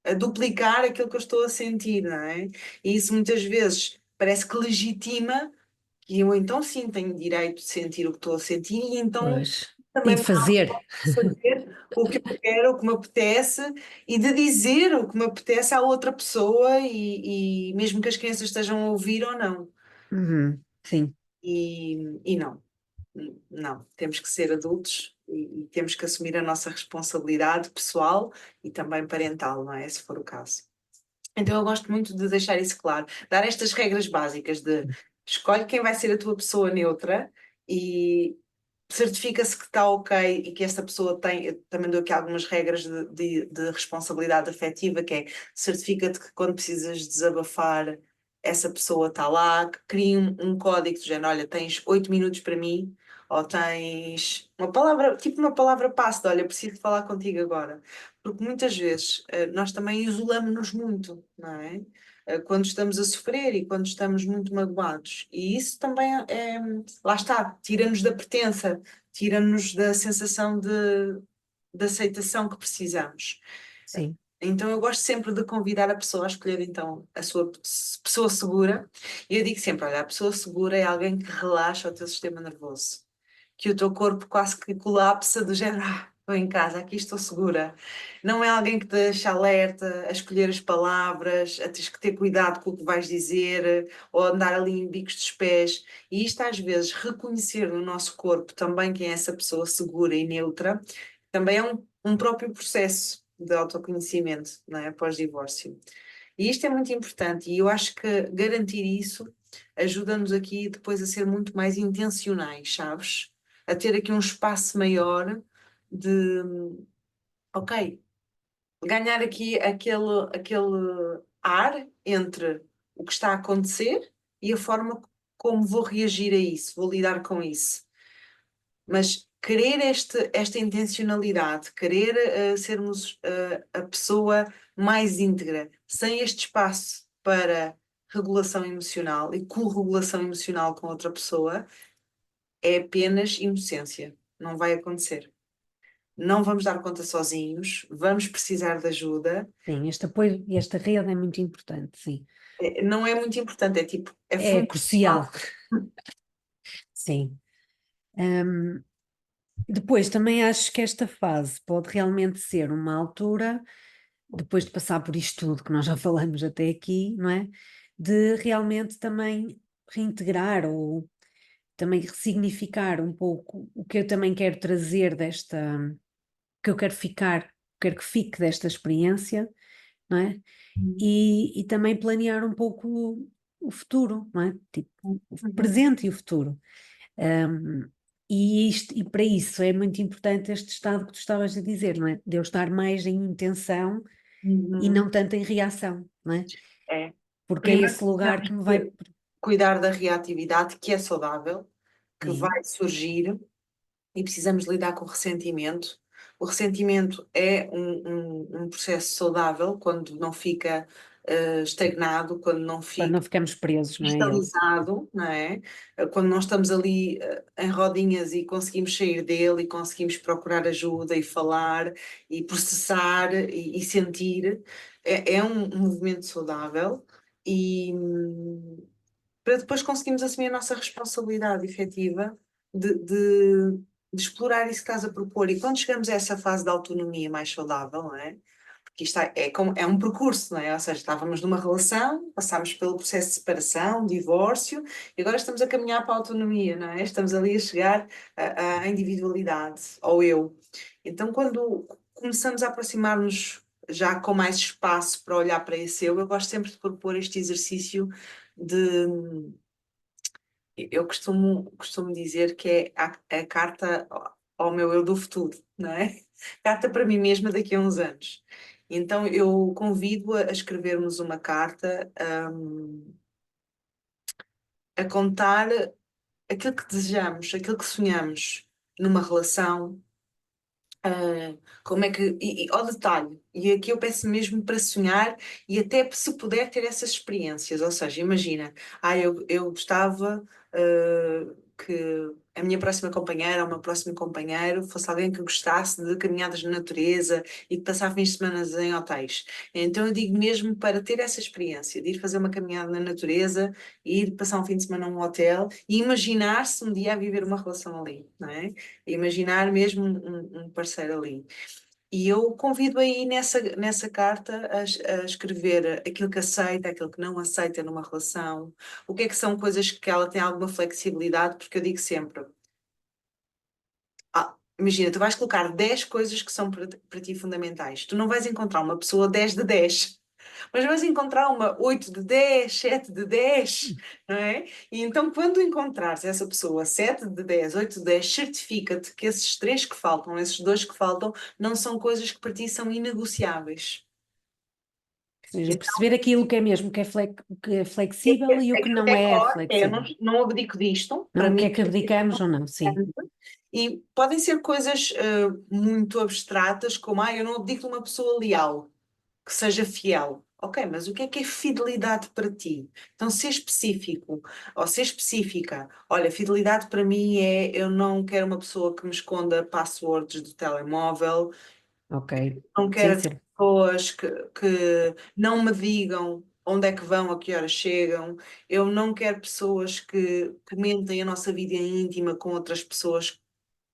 a duplicar aquilo que eu estou a sentir, não é? E isso muitas vezes parece que legitima que eu então sim tenho direito de sentir o que estou a sentir e então pois, e também de me cabe fazer, fazer o que eu quero, o que me apetece e de dizer o que me apetece à outra pessoa e mesmo que as crianças estejam a ouvir ou não. Uhum, sim, E não. Não, temos que ser adultos e temos que assumir a nossa responsabilidade pessoal e também parental, não é? Se for o caso. Então eu gosto muito de deixar isso claro, dar estas regras básicas de escolhe quem vai ser a tua pessoa neutra e certifica-se que está ok e que esta pessoa tem, eu também dou aqui algumas regras de responsabilidade afetiva, que é certifica-te que quando precisas desabafar, essa pessoa está lá, que crie um código do género, olha, tens 8 minutos para mim, ou tens uma palavra, tipo uma palavra passe, de, olha, preciso falar contigo agora. Porque muitas vezes nós também isolamos-nos muito, não é? Quando estamos a sofrer e quando estamos muito magoados. E isso também lá está, tira-nos da pertença, tira-nos da sensação de aceitação que precisamos. sim, Então eu gosto sempre de convidar a pessoa a escolher então a sua pessoa segura. E eu digo sempre, olha, a pessoa segura é alguém que relaxa o teu sistema nervoso, que o teu corpo quase que colapsa do género, estou em casa, aqui estou segura. Não é alguém que te deixa alerta, a escolher as palavras, a teres que ter cuidado com o que vais dizer, ou andar ali em bicos dos pés. E isto às vezes, reconhecer no nosso corpo também quem é essa pessoa segura e neutra, também é um próprio processo de autoconhecimento, não é? Pós-divórcio. E isto é muito importante e eu acho que garantir isso ajuda-nos aqui depois a ser muito mais intencionais, sabes? A ter aqui um espaço maior de, ok, ganhar aqui aquele ar entre o que está a acontecer e a forma como vou reagir a isso, vou lidar com isso. Mas querer esta intencionalidade, querer sermos a pessoa mais íntegra, sem este espaço para regulação emocional e corregulação emocional com outra pessoa, é apenas inocência. Não vai acontecer. Não vamos dar conta sozinhos, vamos precisar de ajuda. sim, este apoio e esta rede é muito importante, sim, Não é muito importante, é tipo, é é crucial, fundamental. sim. Hum, Depois também acho que esta fase pode realmente ser uma altura, depois de passar por isto tudo que nós já falamos até aqui, não é? De realmente também reintegrar ou também ressignificar um pouco o que eu também quero trazer desta, que eu quero ficar, quero que fique desta experiência, não é? E também planear um pouco o futuro, não é? Tipo, o Uhum, presente e o futuro. Um, e para isso é muito importante este estado que tu estavas a dizer, não é? De eu estar mais em intenção e uhum. não tanto em reação, não é? É. Porque é Primeiro esse lugar precisamos que me vai. de cuidar da reatividade, que é saudável, que Sim, vai surgir, e precisamos lidar com o ressentimento. O ressentimento é um processo saudável quando não fica estagnado, quando não quando fica não ficamos presos, não é? Ele. cristalizado, não é? Quando nós estamos ali em rodinhas e conseguimos sair dele e conseguimos procurar ajuda e falar e processar e sentir, é um movimento saudável e para depois conseguirmos assumir a nossa responsabilidade efetiva de de explorar isso que estás a propor. E quando chegamos a essa fase da autonomia mais saudável, não é? Porque isto é um percurso, não é? Ou seja, estávamos numa relação, passámos pelo processo de separação, divórcio, e agora estamos a caminhar para a autonomia, não é? Estamos ali a chegar à individualidade, ao eu. Então, quando começamos a aproximar-nos já com mais espaço para olhar para esse eu gosto sempre de propor este exercício de. Eu costumo dizer que é a carta ao meu eu do futuro, não é? Carta para mim mesma daqui a uns anos. Então eu convido a escrevermos uma carta, a contar aquilo que desejamos, aquilo que sonhamos numa relação, como é que, ao detalhe, e aqui eu peço mesmo para sonhar e até se puder ter essas experiências, ou seja, imagina, eu gostava que a minha próxima companheira ou o meu próximo companheiro fosse alguém que gostasse de caminhadas na natureza e de passar fins de semana em hotéis. Então eu digo mesmo para ter essa experiência, de ir fazer uma caminhada na natureza, ir passar um fim de semana num hotel e imaginar-se um dia a viver uma relação ali, não é? Imaginar mesmo um parceiro ali. E eu convido aí nessa carta a escrever aquilo que aceita, aquilo que não aceita numa relação, o que é que são coisas que ela tem alguma flexibilidade, porque eu digo sempre, imagina, tu vais colocar 10 coisas que são para ti fundamentais. Tu não vais encontrar uma pessoa 10 de 10, mas vais encontrar uma 8 de 10, 7 de 10, não é? E então, quando encontrares essa pessoa 7 de 10, 8 de 10, certifica-te que esses três que faltam, esses dois que faltam, não são coisas que para ti são inegociáveis. Ou seja, Então, perceber aquilo que é mesmo, o que é flexível e o que aquilo que não é é core, eu flexível. não abdico disto, para Não o que mim. é que abdicamos ou não, sim. E podem ser coisas muito abstratas, como eu não abdico de uma pessoa leal, que seja fiel. Ok, mas o que é fidelidade para ti? Então, ser específico, ou ser específica. Olha, fidelidade para mim é eu não quero uma pessoa que me esconda passwords do telemóvel, Ok. não Sim, quero sim. pessoas que não me digam onde é que vão, a que horas chegam. Eu não quero pessoas que comentem a nossa vida íntima com outras pessoas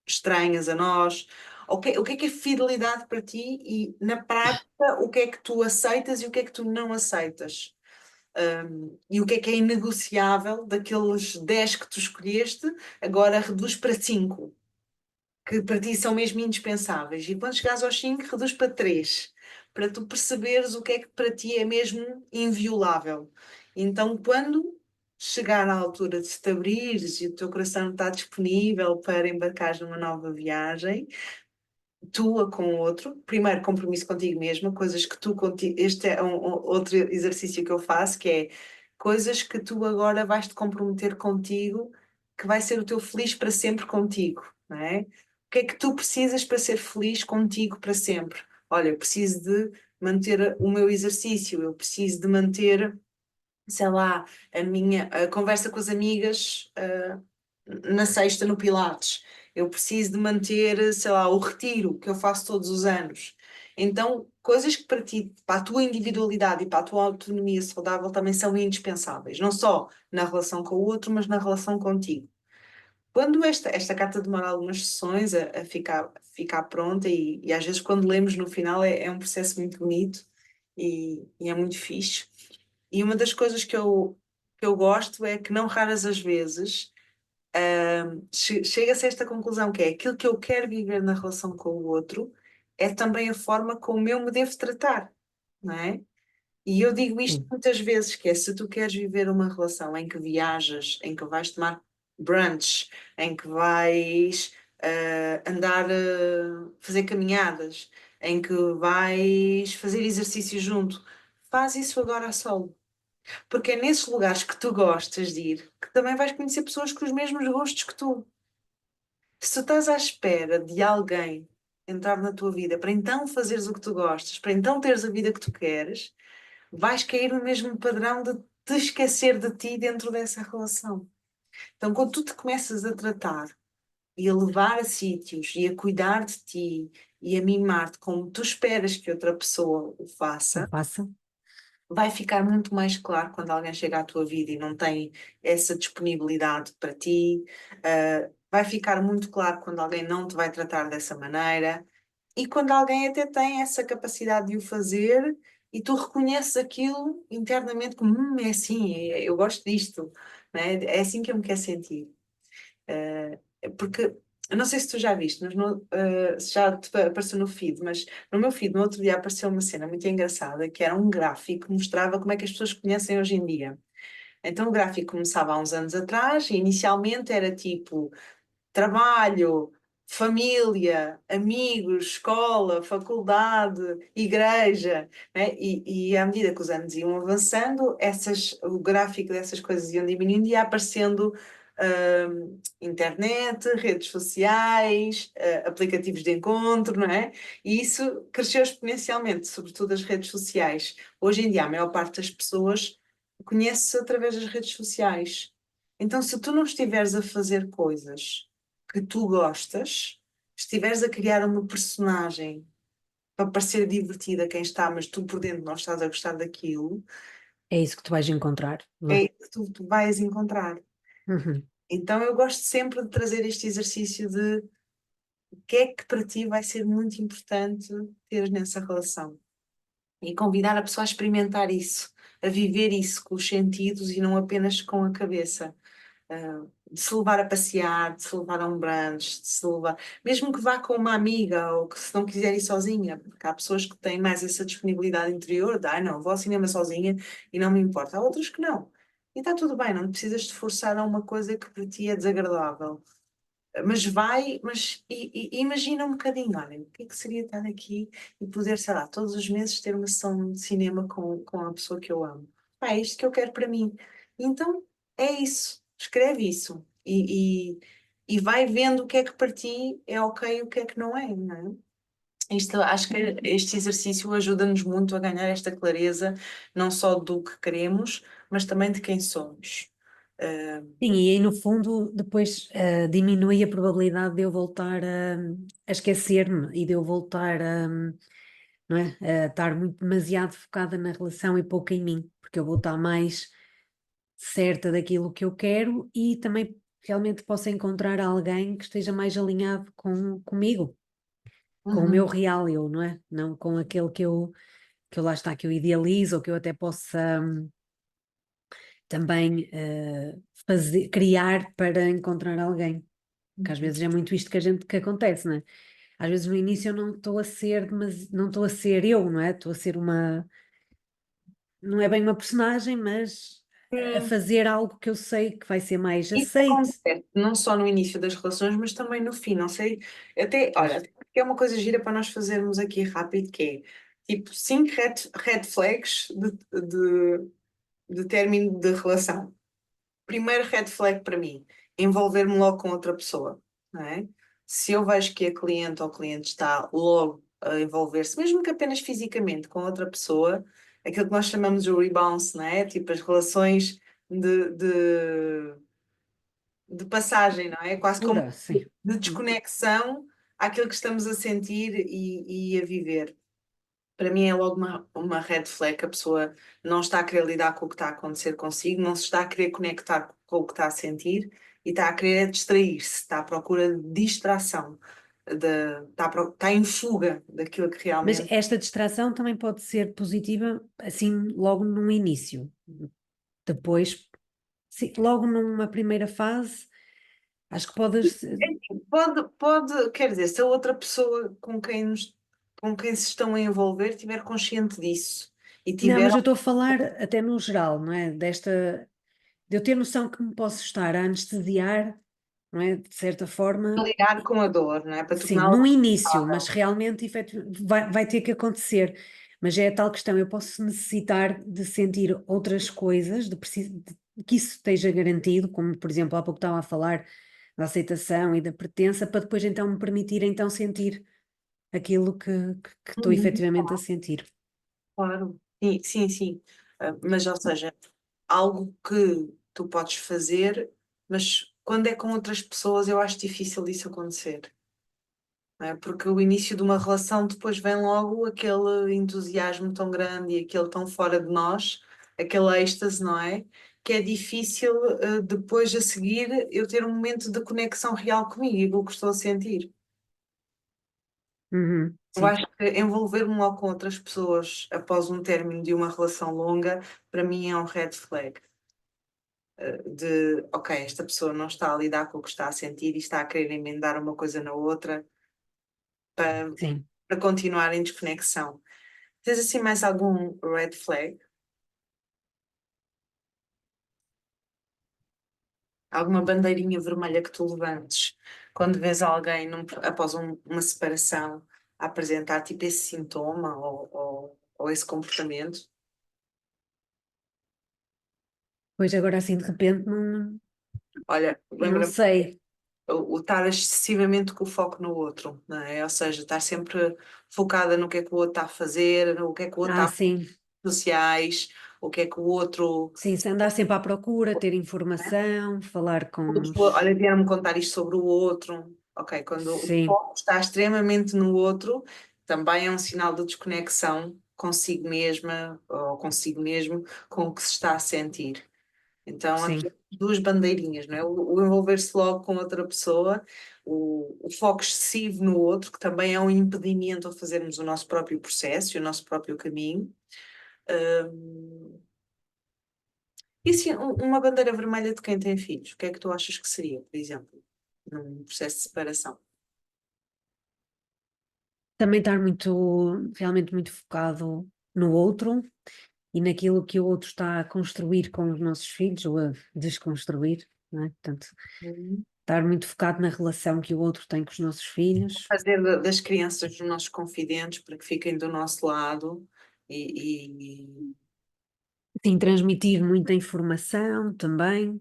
estranhas a nós. O que é fidelidade para ti e, na prática, o que é que tu aceitas e o que é que tu não aceitas? E o que é inegociável daqueles 10 que tu escolheste, agora reduz para 5 que para ti são mesmo indispensáveis. E quando chegares aos 5 reduz para 3 para tu perceberes o que é que para ti é mesmo inviolável. Então, quando chegar à altura de te abrires e o teu coração está disponível para embarcares numa nova viagem, tua com o outro, primeiro compromisso contigo mesma, coisas que tu contigo, este é outro exercício que eu faço, que é coisas que tu agora vais te comprometer contigo, que vai ser o teu feliz para sempre contigo, não é? O que é que tu precisas para ser feliz contigo para sempre? Olha, eu preciso de manter o meu exercício, eu preciso de manter, sei lá, a conversa com as amigas, na sexta no Pilates. Eu preciso de manter, sei lá, o retiro que eu faço todos os anos. Então, coisas que para ti, para a tua individualidade e para a tua autonomia saudável também são indispensáveis, não só na relação com o outro, mas na relação contigo. Quando esta carta demora algumas sessões a ficar pronta, e às vezes quando lemos no final é um processo muito bonito e é muito fixe. E uma das coisas que eu gosto é que, não raras as vezes, chega-se a esta conclusão, que é aquilo que eu quero viver na relação com o outro, é também a forma como eu me devo tratar, não é? E eu digo isto Sim. muitas vezes, que é se tu queres viver uma relação em que viajas, em que vais tomar brunch, em que vais andar, fazer caminhadas, em que vais fazer exercício junto, faz isso agora a solo. Porque é nesses lugares que tu gostas de ir que também vais conhecer pessoas com os mesmos gostos que tu. Se tu estás à espera de alguém entrar na tua vida para então fazeres o que tu gostas, para então teres a vida que tu queres, vais cair no mesmo padrão de te esquecer de ti dentro dessa relação. Então, quando tu te começas a tratar e a levar a sítios e a cuidar de ti e a mimar-te como tu esperas que outra pessoa o Não faça, faça. vai ficar muito mais claro quando alguém chega à tua vida e não tem essa disponibilidade para ti, vai ficar muito claro quando alguém não te vai tratar dessa maneira e quando alguém até tem essa capacidade de o fazer e tu reconheces aquilo internamente como é assim, eu gosto disto, né? É assim que eu me quero sentir. Porque eu não sei se tu já viste, mas se já te apareceu no feed, mas no meu feed, no outro dia, apareceu uma cena muito engraçada que era um gráfico que mostrava como é que as pessoas conhecem hoje em dia. Então o gráfico começava há uns anos atrás e inicialmente era tipo trabalho, família, amigos, escola, faculdade, igreja, né? E à medida que os anos iam avançando, o gráfico dessas coisas iam diminuindo e ia aparecendo internet, redes sociais, aplicativos de encontro, não é? E isso cresceu exponencialmente, sobretudo as redes sociais. Hoje em dia, a maior parte das pessoas conhece-se através das redes sociais. Então, se tu não estiveres a fazer coisas que tu gostas, estiveres a criar uma personagem para parecer divertida a quem está, mas tu por dentro não estás a gostar daquilo, É isso que tu vais encontrar, não é é? isso que tu vais encontrar. Uhum. Então eu gosto sempre de trazer este exercício de o que é que para ti vai ser muito importante teres nessa relação. E convidar a pessoa a experimentar isso, a viver isso com os sentidos e não apenas com a cabeça. De se levar a passear, de se levar a um brunch, de se levar, mesmo que vá com uma amiga ou que se não quiser ir sozinha, porque há pessoas que têm mais essa disponibilidade interior, de, não, vou ao cinema sozinha e não me importa. Há outras que não. E está tudo bem, não precisas de forçar a uma coisa que para ti é desagradável. Mas vai, e imagina um bocadinho, olha, o que é que seria estar aqui e poder, sei lá, todos os meses ter uma sessão de cinema com a pessoa que eu amo. Pá, é isto que eu quero para mim. Então, é isso, escreve isso e vai vendo o que é que para ti é ok e o que é que não é, não é? Isto, acho que este exercício ajuda-nos muito a ganhar esta clareza, não só do que queremos, mas também de quem somos. Sim, e aí no fundo depois diminui a probabilidade de eu voltar a esquecer-me e de eu voltar não é, a estar muito demasiado focada na relação e pouco em mim, porque eu vou estar mais certa daquilo que eu quero e também realmente posso encontrar alguém que esteja mais alinhado comigo, com o Uhum. meu real eu, não é? Não com aquele que eu lá está, que eu idealizo ou que eu até possa também criar para encontrar alguém. Que às vezes é muito isto que acontece, não é? Às vezes no início eu não estou a ser, mas não estou a ser eu, não é? Estou a ser não é bem uma personagem, mas a Sim. fazer algo que eu sei que vai ser mais Isso aceite. acontece não só no início das relações, mas também no fim. Não sei, até, Pois, olha, até porque é uma coisa gira para nós fazermos aqui rápido, que é tipo 5 red flags de término de relação. Primeiro red flag para mim, envolver-me logo com outra pessoa, não é? Se eu vejo que a cliente ou o cliente está logo a envolver-se, mesmo que apenas fisicamente, com outra pessoa, aquilo que nós chamamos de rebounce, não é? Tipo as relações de passagem, não é? Quase como pura, sim. de desconexão àquilo que estamos a sentir e a viver. Para mim é logo uma red flag que a pessoa não está a querer lidar com o que está a acontecer consigo, não se está a querer conectar com o que está a sentir e está a querer distrair-se, está à procura de distração, está em fuga daquilo que Mas realmente. esta distração também pode ser positiva, assim, logo no início. Depois, sim, logo numa primeira fase, acho que pode. Pode, quer dizer, se a outra pessoa com quem se estão a envolver estiver consciente disso e Não, tiver mas eu estou a falar até no geral, não é? De eu ter noção que me posso estar a anestesiar, não é? De certa a forma, lidar com a dor, não é? Para sim, torná-la no início, mas confortável. realmente vai ter que acontecer. Mas é a tal questão, eu posso necessitar de sentir outras coisas, que isso esteja garantido, como por exemplo, há pouco estava a falar da aceitação e da pertença, para depois então me permitir então sentir aquilo que estou Uhum. efetivamente a sentir. Claro, sim, sim, sim. Mas, ou seja, algo que tu podes fazer, mas quando é com outras pessoas, eu acho difícil disso acontecer, não é? Porque o início de uma relação depois vem logo aquele entusiasmo tão grande e aquele tão fora de nós, aquele êxtase, não é? que é difícil depois a seguir eu ter um momento de conexão real comigo e com o que estou a sentir. Eu sim, acho que envolver-me logo com outras pessoas após um término de uma relação longa, para mim é um red flag. De, ok, esta pessoa não está a lidar com o que está a sentir e está a querer emendar uma coisa na outra para, sim. para continuar em desconexão. Tens assim mais algum red flag? Alguma bandeirinha vermelha que tu levantes quando vês alguém após uma separação a apresentar tipo esse sintoma ou esse comportamento? Pois agora assim de repente Olha, não lembra-me sei. o estar excessivamente com o foco no outro, não é? Ou seja, estar sempre focada no que é que o outro está a fazer, no que é que o outro está Ah, a fazer sim, nas redes sociais, o que é que o outro. sim, se andar sempre à procura, ter informação, falar com os... Olha, vieram-me contar isto sobre o outro. Ok, quando o Sim, foco está extremamente no outro, também é um sinal de desconexão consigo mesma ou consigo mesmo com o que se está a sentir. Então, sim, aqui duas bandeirinhas, não é? O envolver-se logo com outra pessoa, o foco excessivo no outro, que também é um impedimento a fazermos o nosso próprio processo e o nosso próprio caminho. E assim, uma bandeira vermelha de quem tem filhos, o que é que tu achas que seria, por exemplo, num processo de separação? também estar muito, realmente muito focado no outro e naquilo que o outro está a construir com os nossos filhos ou a desconstruir, não é? Portanto, Uhum. estar muito focado na relação que o outro tem com os nossos filhos, Fazer das crianças os nossos confidentes para que fiquem do nosso lado e, sim, transmitir muita informação também,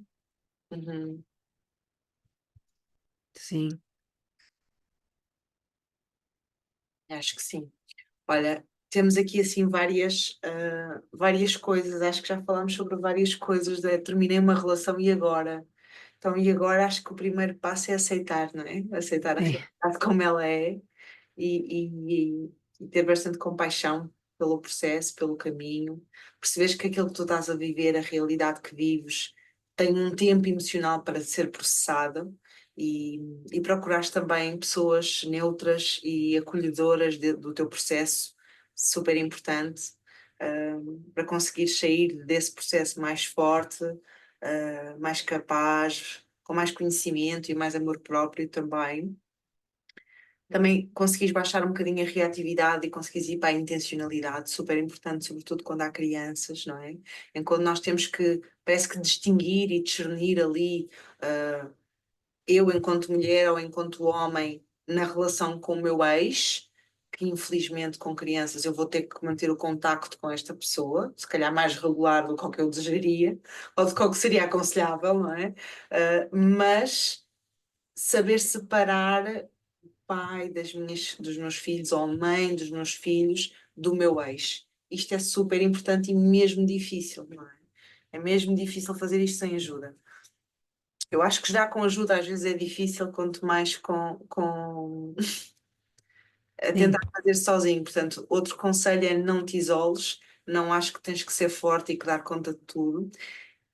uhum, sim, acho que sim. Olha, temos aqui assim várias coisas, acho que já falámos sobre várias coisas, terminei uma relação e agora? Então, e agora acho que o primeiro passo é aceitar, não é? Aceitar a é, realidade como ela é e ter bastante compaixão pelo processo, pelo caminho, perceberes que aquilo que tu estás a viver, a realidade que vives, tem um tempo emocional para ser processado e procurares também pessoas neutras e acolhedoras do teu processo, super importante, para conseguir sair desse processo mais forte, mais capaz, com mais conhecimento e mais amor próprio também. Também conseguis baixar um bocadinho a reatividade e conseguis ir para a intencionalidade, super importante, sobretudo quando há crianças, não é? Em quando nós temos que, parece que distinguir e discernir ali, eu enquanto mulher ou enquanto homem, na relação com o meu ex, que infelizmente com crianças eu vou ter que manter o contacto com esta pessoa, se calhar mais regular do que o que eu desejaria, ou do que o que seria aconselhável, não é? Mas saber separar pai dos meus filhos ou mãe dos meus filhos do meu ex. Isto é super importante e mesmo difícil, não é? É mesmo difícil fazer isto sem ajuda. Eu acho que já com ajuda às vezes é difícil, quanto mais com a tentar sim, fazer sozinho. Portanto, outro conselho é não te isoles, não acho que tens que ser forte e que dar conta de tudo.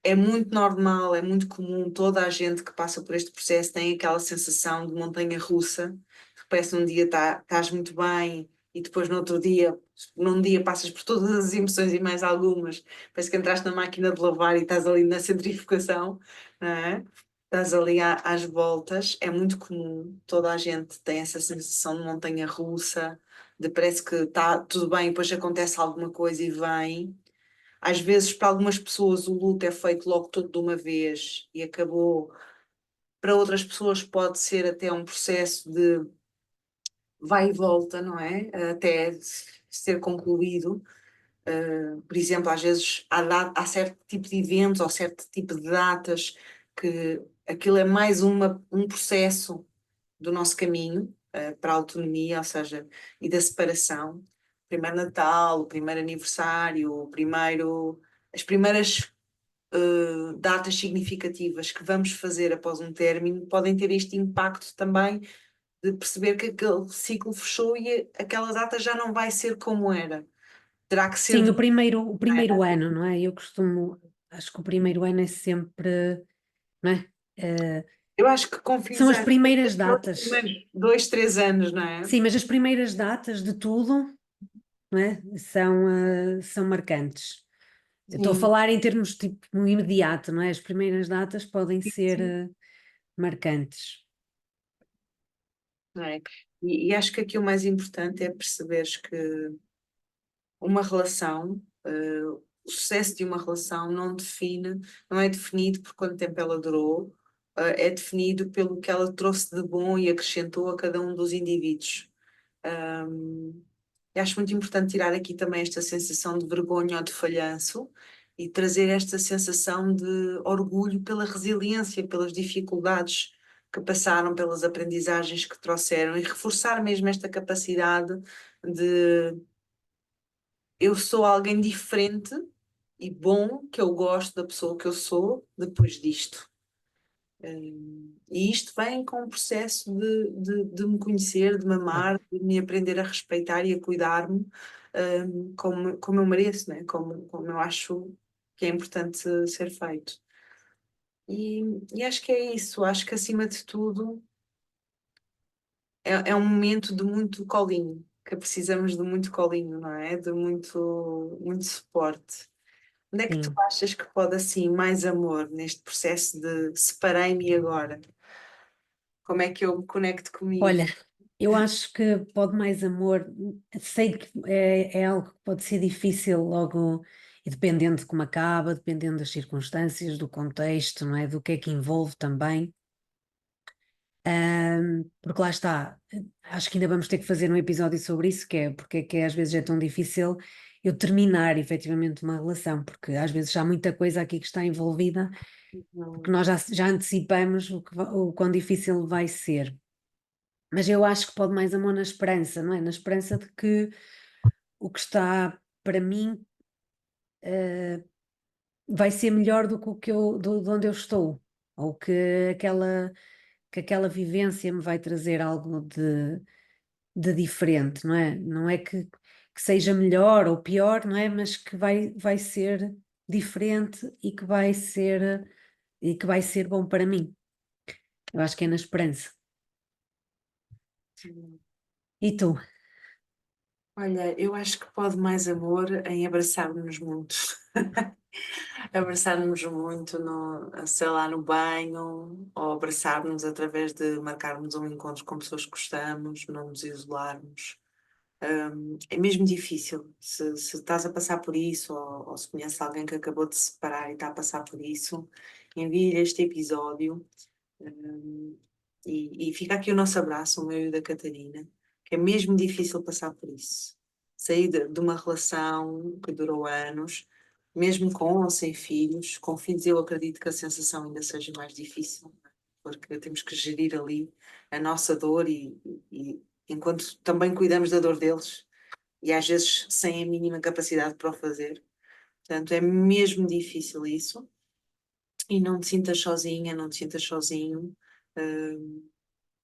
É muito normal, é muito comum, toda a gente que passa por este processo tem aquela sensação de montanha russa, que parece que num dia estás muito bem e depois no outro dia, num dia passas por todas as emoções e mais algumas, parece que entraste na máquina de lavar e estás ali na centrifugação, não é? Estás ali às voltas, é muito comum, toda a gente tem essa sensação de montanha russa, de parece que está tudo bem, depois acontece alguma coisa e vem. Às vezes, para algumas pessoas, o luto é feito logo todo de uma vez e acabou. Para outras pessoas, pode ser até um processo de vai e volta, não é? Até ser concluído. Por exemplo, às vezes há certo tipo de eventos ou certo tipo de datas que aquilo é mais um processo do nosso caminho, para a autonomia, ou seja, e da separação. O primeiro Natal, o primeiro aniversário, as primeiras datas significativas que vamos fazer após um término podem ter este impacto também de perceber que aquele ciclo fechou e aquela data já não vai ser como era. Terá que ser sim, de o primeiro ano, não é? Eu costumo acho que o primeiro ano é sempre, não é? Eu acho que com São filhos as às primeiras vezes são os datas, primeiros 2, 3 anos, não é? sim, mas as primeiras datas de tudo, não é? São marcantes. Eu estou a Sim, falar em termos tipo no imediato, não é? As primeiras datas podem ser sim. marcantes. Não é? E acho que aqui o mais importante é perceberes que uma relação, o sucesso de uma relação não é definido por quanto tempo ela durou, é definido pelo que ela trouxe de bom e acrescentou a cada um dos indivíduos. E acho muito importante tirar aqui também esta sensação de vergonha ou de falhanço e trazer esta sensação de orgulho pela resiliência, pelas dificuldades que passaram, pelas aprendizagens que trouxeram e reforçar mesmo esta capacidade de eu sou alguém diferente e bom, que eu gosto da pessoa que eu sou depois disto. E isto vem com um processo de me conhecer, de me Claro. amar, de me aprender a respeitar e a cuidar-me, como eu mereço, né? Como eu acho que é importante ser feito. E, e acho que é isso, acho que acima de tudo é um momento de muito colinho, que precisamos de muito colinho, não é? De muito suporte. Onde é que tu Sim. achas que pode assim mais amor neste processo de separei-me e agora? Como é que eu me conecto comigo? Olha, eu acho que pode mais amor, sei que é algo que pode ser difícil logo, e dependendo de como acaba, dependendo das circunstâncias, do contexto, não é? Do que é que envolve também. Porque lá está, acho que ainda vamos ter que fazer um episódio sobre isso, que é porque é que às vezes é tão difícil eu terminar efetivamente uma relação, porque às vezes há muita coisa aqui que está envolvida, porque Hum, nós já antecipamos o quão difícil vai ser. Mas eu acho que pode mais amor na esperança, não é? Na esperança de que o que está para mim vai ser melhor do que o que de onde eu estou, ou que aquela vivência me vai trazer algo de diferente, não é? Não é que seja melhor ou pior, não é? Mas que vai ser diferente e que vai ser bom para mim. Eu acho que é na esperança. hum. E tu? Olha, eu acho que pode mais amor em abraçarmos muito. Abraçarmos muito no, sei lá, no banho, ou abraçarmos através de marcarmos um encontro com pessoas que gostamos, não nos isolarmos. É mesmo difícil. Se estás a passar por isso, ou se conheces alguém que acabou de se separar e está a passar por isso, envie-lhe este episódio. Um, e fica aqui o nosso abraço, o meu e o da Catarina, que é mesmo difícil passar por isso. Sair de uma relação que durou anos, mesmo com ou sem filhos. Com filhos, eu acredito que a sensação ainda seja mais difícil, porque temos que gerir ali a nossa dor e enquanto também cuidamos da dor deles, e às vezes sem a mínima capacidade para o fazer. Portanto, é mesmo difícil isso. E não te sintas sozinha, não te sintas sozinho. Hum,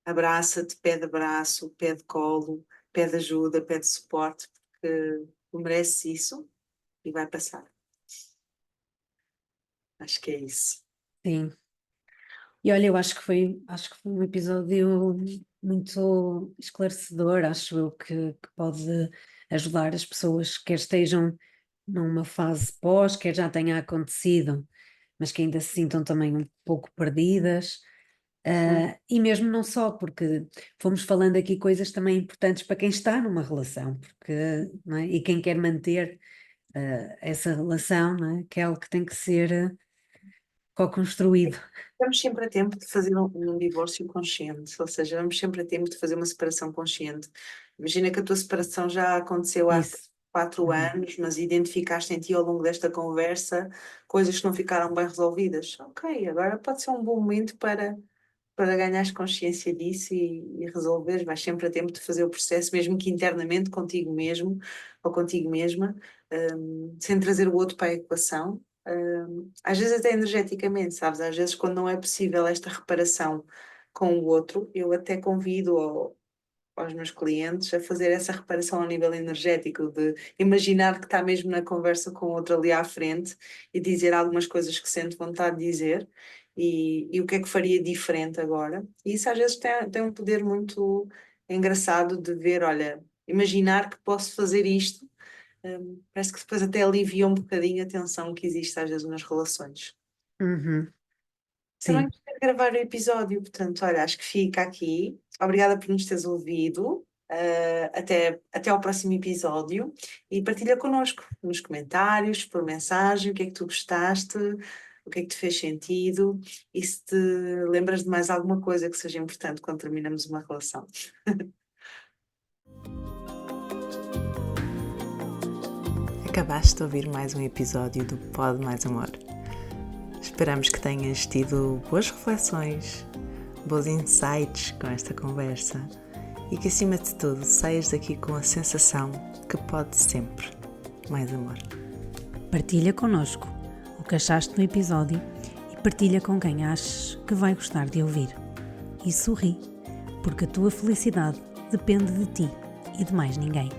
Abraça-te, pede abraço, pede colo, pede ajuda, pede suporte, porque tu mereces isso e vai passar. Acho que é isso. Sim. E olha, eu acho que foi um episódio muito esclarecedor, acho eu que pode ajudar as pessoas, quer estejam numa fase pós, quer já tenha acontecido, mas que ainda se sintam também um pouco perdidas. E mesmo não só, porque fomos falando aqui coisas também importantes para quem está numa relação, porque, não é? E quem quer manter essa relação, não é? Que é algo que tem que ser co-construído. Estamos sempre a tempo de fazer um divórcio consciente, ou seja, vamos sempre a tempo de fazer uma separação consciente. Imagina que a tua separação já aconteceu há Isso. quatro Uhum. anos, mas identificaste em ti ao longo desta conversa coisas que não ficaram bem resolvidas. Ok, agora pode ser um bom momento para ganhares consciência disso e resolveres. Vais sempre a tempo de fazer o processo, mesmo que internamente, contigo mesmo ou contigo mesma, sem trazer o outro para a equação. Às vezes até energeticamente, sabes? Às vezes quando não é possível esta reparação com o outro, eu até convido aos meus clientes a fazer essa reparação a nível energético, de imaginar que está mesmo na conversa com outro ali à frente e dizer algumas coisas que sente vontade de dizer e o que é que faria diferente agora. E isso às vezes tem um poder muito engraçado de ver, olha, imaginar que posso fazer isto, parece que depois até alivia um bocadinho a tensão que existe às vezes nas relações. Uhum. Também Sim. gostei de gravar o episódio, portanto, olha, acho que fica aqui. Obrigada por nos teres ouvido. Até ao próximo episódio e partilha connosco nos comentários, por mensagem, o que é que tu gostaste, o que é que te fez sentido e se te lembras de mais alguma coisa que seja importante quando terminamos uma relação. Acabaste de ouvir mais um episódio do Pod Mais Amor. Esperamos que tenhas tido boas reflexões, bons insights com esta conversa e que, acima de tudo, saias daqui com a sensação que pode sempre mais amor. Partilha connosco o que achaste no episódio e partilha com quem achas que vai gostar de ouvir. E sorri, porque a tua felicidade depende de ti e de mais ninguém.